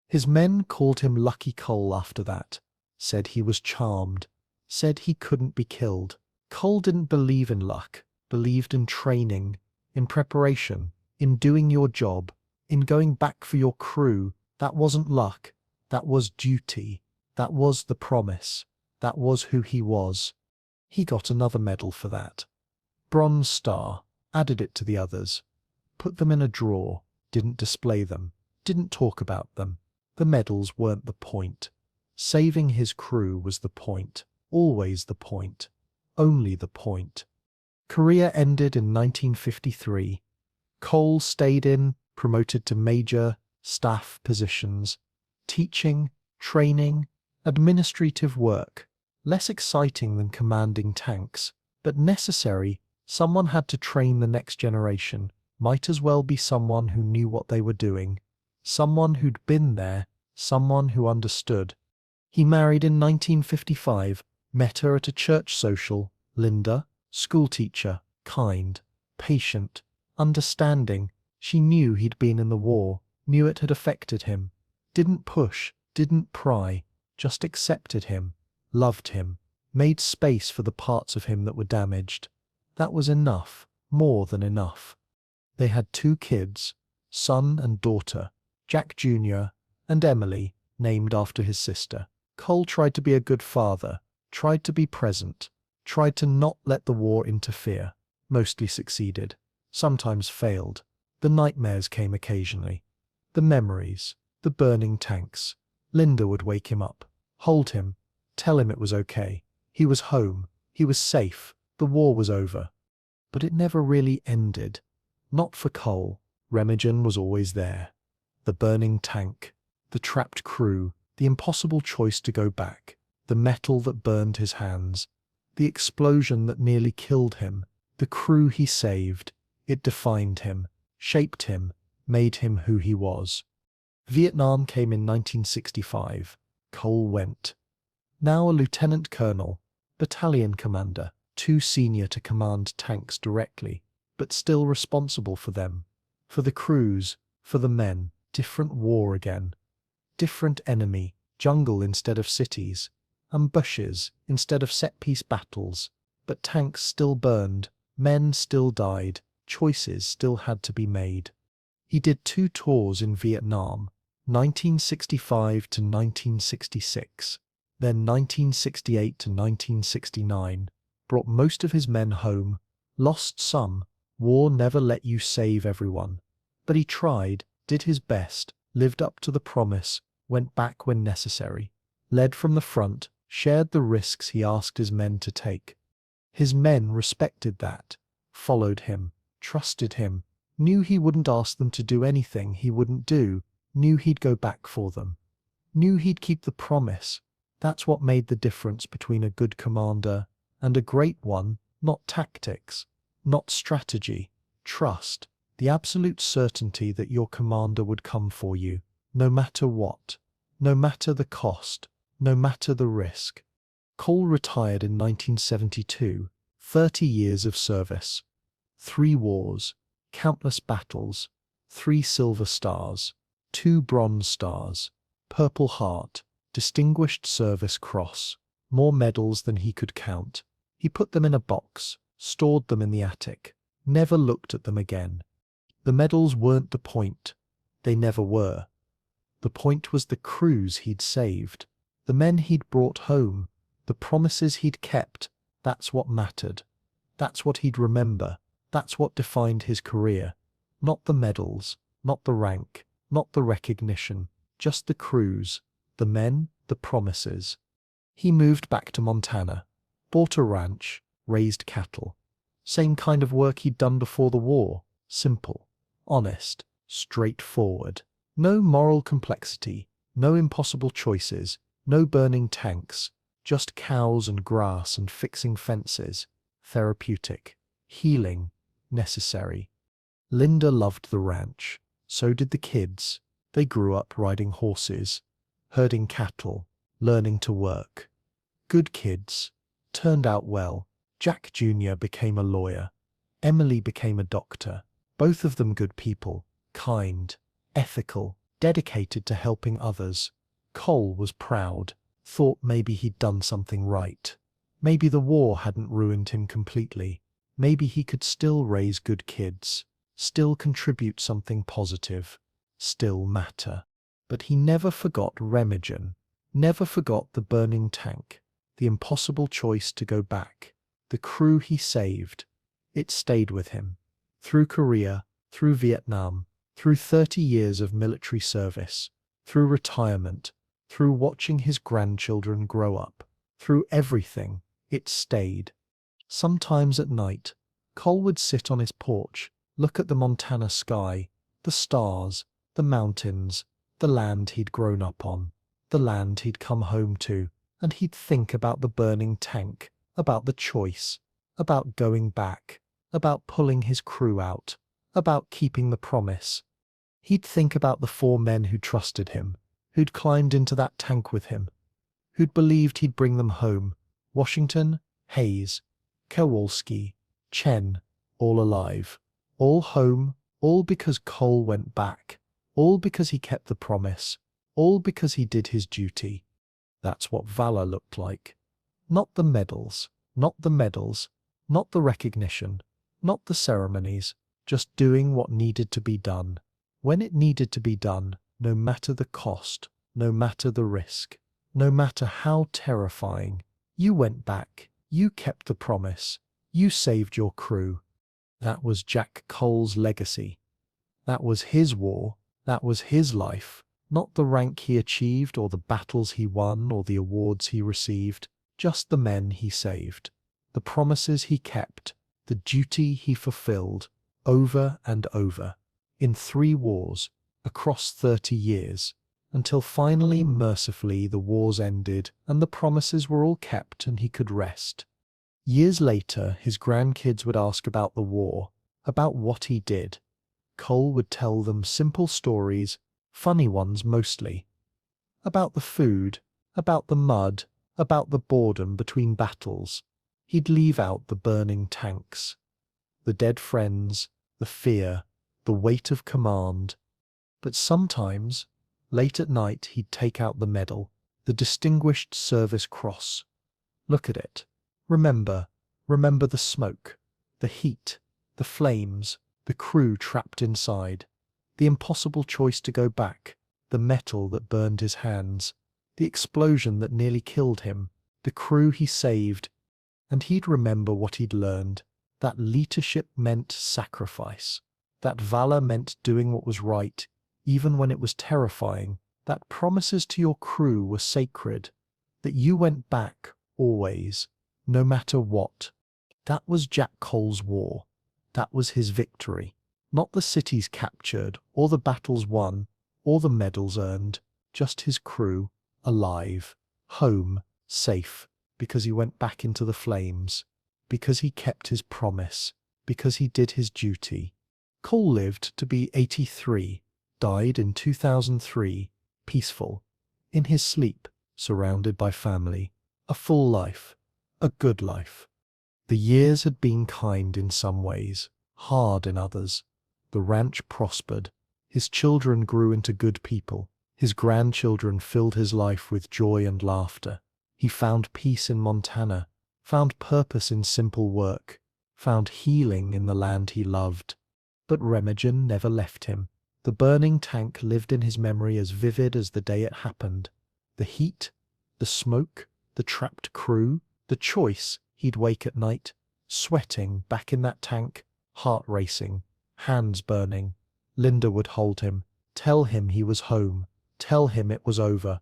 His men called him Lucky Cole after that. Said he was charmed. Said he couldn't be killed. Cole didn't believe in luck. Believed in training. In preparation. In doing your job. In going back for your crew. That wasn't luck. That was duty. That was the promise. That was who he was. He got another medal for that. Bronze Star. Added it to the others. Put them in a drawer. Didn't display them. Didn't talk about them. The medals weren't the point. Saving his crew was the point. Always the point. Only the point. Korea ended in 1953. Cole stayed in, promoted to major, staff positions. Teaching, training, administrative work. Less exciting than commanding tanks, but necessary. Someone had to train the next generation. Might as well be someone who knew what they were doing. Someone who'd been there, someone who understood. He married in 1955, met her at a church social. Linda, schoolteacher, kind, patient, understanding. She knew he'd been in the war, knew it had affected him. Didn't push, didn't pry, just accepted him, loved him, made space for the parts of him that were damaged. That was enough, more than enough. They had 2 kids, son and daughter, Jack Jr. and Emily, named after his sister. Cole tried to be a good father, tried to be present, tried to not let the war interfere. Mostly succeeded, sometimes failed. The nightmares came occasionally. The memories, the burning tanks. Linda would wake him up, hold him, tell him it was okay. He was home, he was safe, the war was over. But it never really ended. Not for Cole. Remagen was always there. The burning tank, the trapped crew, the impossible choice to go back, the metal that burned his hands, the explosion that nearly killed him, the crew he saved. It defined him, shaped him, made him who he was. Vietnam came in 1965. Cole went. Now a lieutenant colonel, battalion commander, too senior to command tanks directly, but still responsible for them. For the crews, for the men. Different war again. Different enemy, jungle instead of cities, ambushes instead of set-piece battles. But tanks still burned, men still died, choices still had to be made. He did 2 tours in Vietnam, 1965 to 1966, then 1968 to 1969, brought most of his men home, lost some. War never let you save everyone. But he tried, did his best, lived up to the promise, went back when necessary, led from the front, shared the risks he asked his men to take. His men respected that, followed him, trusted him, knew he wouldn't ask them to do anything he wouldn't do, knew he'd go back for them, knew he'd keep the promise. That's what made the difference between a good commander and a great one. Not tactics, not strategy, trust. The absolute certainty that your commander would come for you, no matter what, no matter the cost, no matter the risk. Cole retired in 1972, 30 years of service. 3 wars, countless battles, 3 silver stars, 2 bronze stars, Purple Heart, Distinguished Service Cross, more medals than he could count. He put them in a box, stored them in the attic, never looked at them again. The medals weren't the point. They never were. The point was the crews he'd saved, the men he'd brought home, the promises he'd kept. That's what mattered. That's what he'd remember. That's what defined his career. Not the medals, not the rank, not the recognition, just the crews, the men, the promises. He moved back to Montana, bought a ranch, raised cattle. Same kind of work he'd done before the war. Simple, honest, straightforward. No moral complexity, no impossible choices, no burning tanks, just cows and grass and fixing fences. Therapeutic, healing, necessary. Linda loved the ranch. So did the kids. They grew up riding horses, herding cattle, learning to work. Good kids. Turned out well. Jack Jr. became a lawyer. Emily became a doctor. Both of them good people, kind, ethical, dedicated to helping others. Cole was proud, thought maybe he'd done something right. Maybe the war hadn't ruined him completely. Maybe he could still raise good kids, still contribute something positive, still matter. But he never forgot Remagen, never forgot the burning tank, the impossible choice to go back, the crew he saved. It stayed with him. Through Korea, through Vietnam, through 30 years of military service, through retirement, through watching his grandchildren grow up, through everything, it stayed. Sometimes at night, Cole would sit on his porch, look at the Montana sky, the stars, the mountains, the land he'd grown up on, the land he'd come home to, and he'd think about the burning tank, about the choice, about going back, about pulling his crew out, about keeping the promise. He'd think about the 4 men who trusted him, who'd climbed into that tank with him, who'd believed he'd bring them home. Washington, Hayes, Kowalski, Chen, all alive, all home, all because Cole went back, all because he kept the promise, all because he did his duty. That's what valor looked like. Not the medals, not the medals, not the recognition, not the ceremonies, just doing what needed to be done, when it needed to be done, no matter the cost, no matter the risk, no matter how terrifying. You went back, you kept the promise, you saved your crew. That was Jack Cole's legacy. That was his war, that was his life, not the rank he achieved or the battles he won or the awards he received, just the men he saved, the promises he kept, the duty he fulfilled, over and over, in 3 wars, across 30 years, until finally, mercifully, the wars ended and the promises were all kept and he could rest. Years later, his grandkids would ask about the war, about what he did. Cole would tell them simple stories, funny ones mostly, about the food, about the mud, about the boredom between battles. He'd leave out the burning tanks, the dead friends, the fear, the weight of command. But sometimes, late at night, he'd take out the medal, the Distinguished Service Cross. Look at it. Remember the smoke, the heat, the flames, the crew trapped inside, the impossible choice to go back, the metal that burned his hands, the explosion that nearly killed him, the crew he saved. And he'd remember what he'd learned, that leadership meant sacrifice, that valor meant doing what was right, even when it was terrifying, that promises to your crew were sacred, that you went back always, no matter what. That was Jack Cole's war. That was his victory. Not the cities captured, or the battles won, or the medals earned, just his crew, alive, home, safe, because he went back into the flames, because he kept his promise, because he did his duty. Cole lived to be 83, died in 2003, peaceful, in his sleep, surrounded by family, a full life, a good life. The years had been kind in some ways, hard in others. The ranch prospered. His children grew into good people. His grandchildren filled his life with joy and laughter. He found peace in Montana, found purpose in simple work, found healing in the land he loved. But Remagen never left him. The burning tank lived in his memory as vivid as the day it happened. The heat, the smoke, the trapped crew, the choice he'd wake at night, sweating back in that tank, heart racing, hands burning. Linda would hold him, tell him he was home, tell him it was over.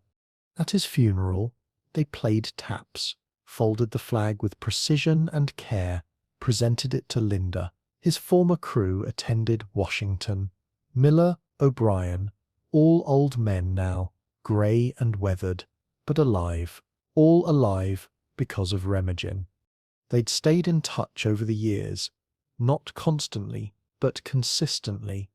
At his funeral, they played taps, folded the flag with precision and care, presented it to Linda. His former crew attended Washington. Miller, O'Brien, all old men now, grey and weathered, but alive, all alive because of Remagen. They'd stayed in touch over the years, not constantly, but consistently.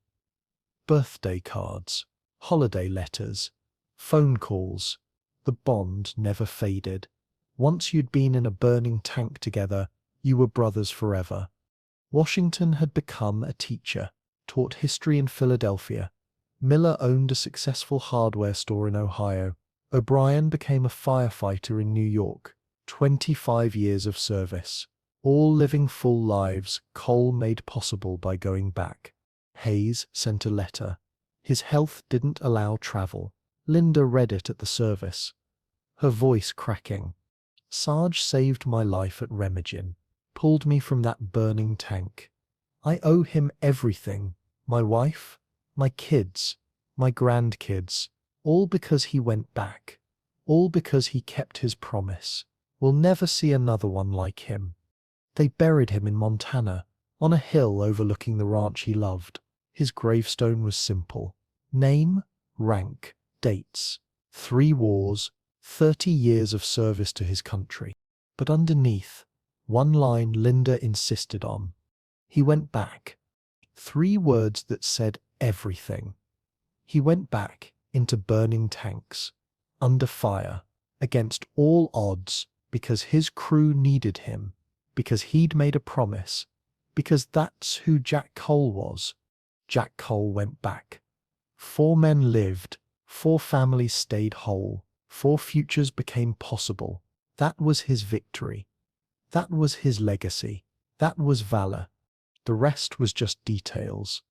Birthday cards, holiday letters, phone calls. The bond never faded. Once you'd been in a burning tank together, you were brothers forever. Washington had become a teacher, taught history in Philadelphia. Miller owned a successful hardware store in Ohio. O'Brien became a firefighter in New York. 25 years of service, all living full lives Cole made possible by going back. Hayes sent a letter. His health didn't allow travel. Linda read it at the service, her voice cracking. Sarge saved my life at Remagen, pulled me from that burning tank. I owe him everything, my wife, my kids, my grandkids, all because he went back, all because he kept his promise. We'll never see another one like him. They buried him in Montana, on a hill overlooking the ranch he loved. His gravestone was simple. Name, rank, dates, 3 wars, 30 years of service to his country. But underneath, one line Linda insisted on. He went back. 3 words that said everything. He went back into burning tanks, under fire, against all odds, because his crew needed him, because he'd made a promise, because that's who Jack Cole was. Jack Cole went back. 4 men lived, 4 families stayed whole, 4 futures became possible. That was his victory. That was his legacy. That was valor. The rest was just details.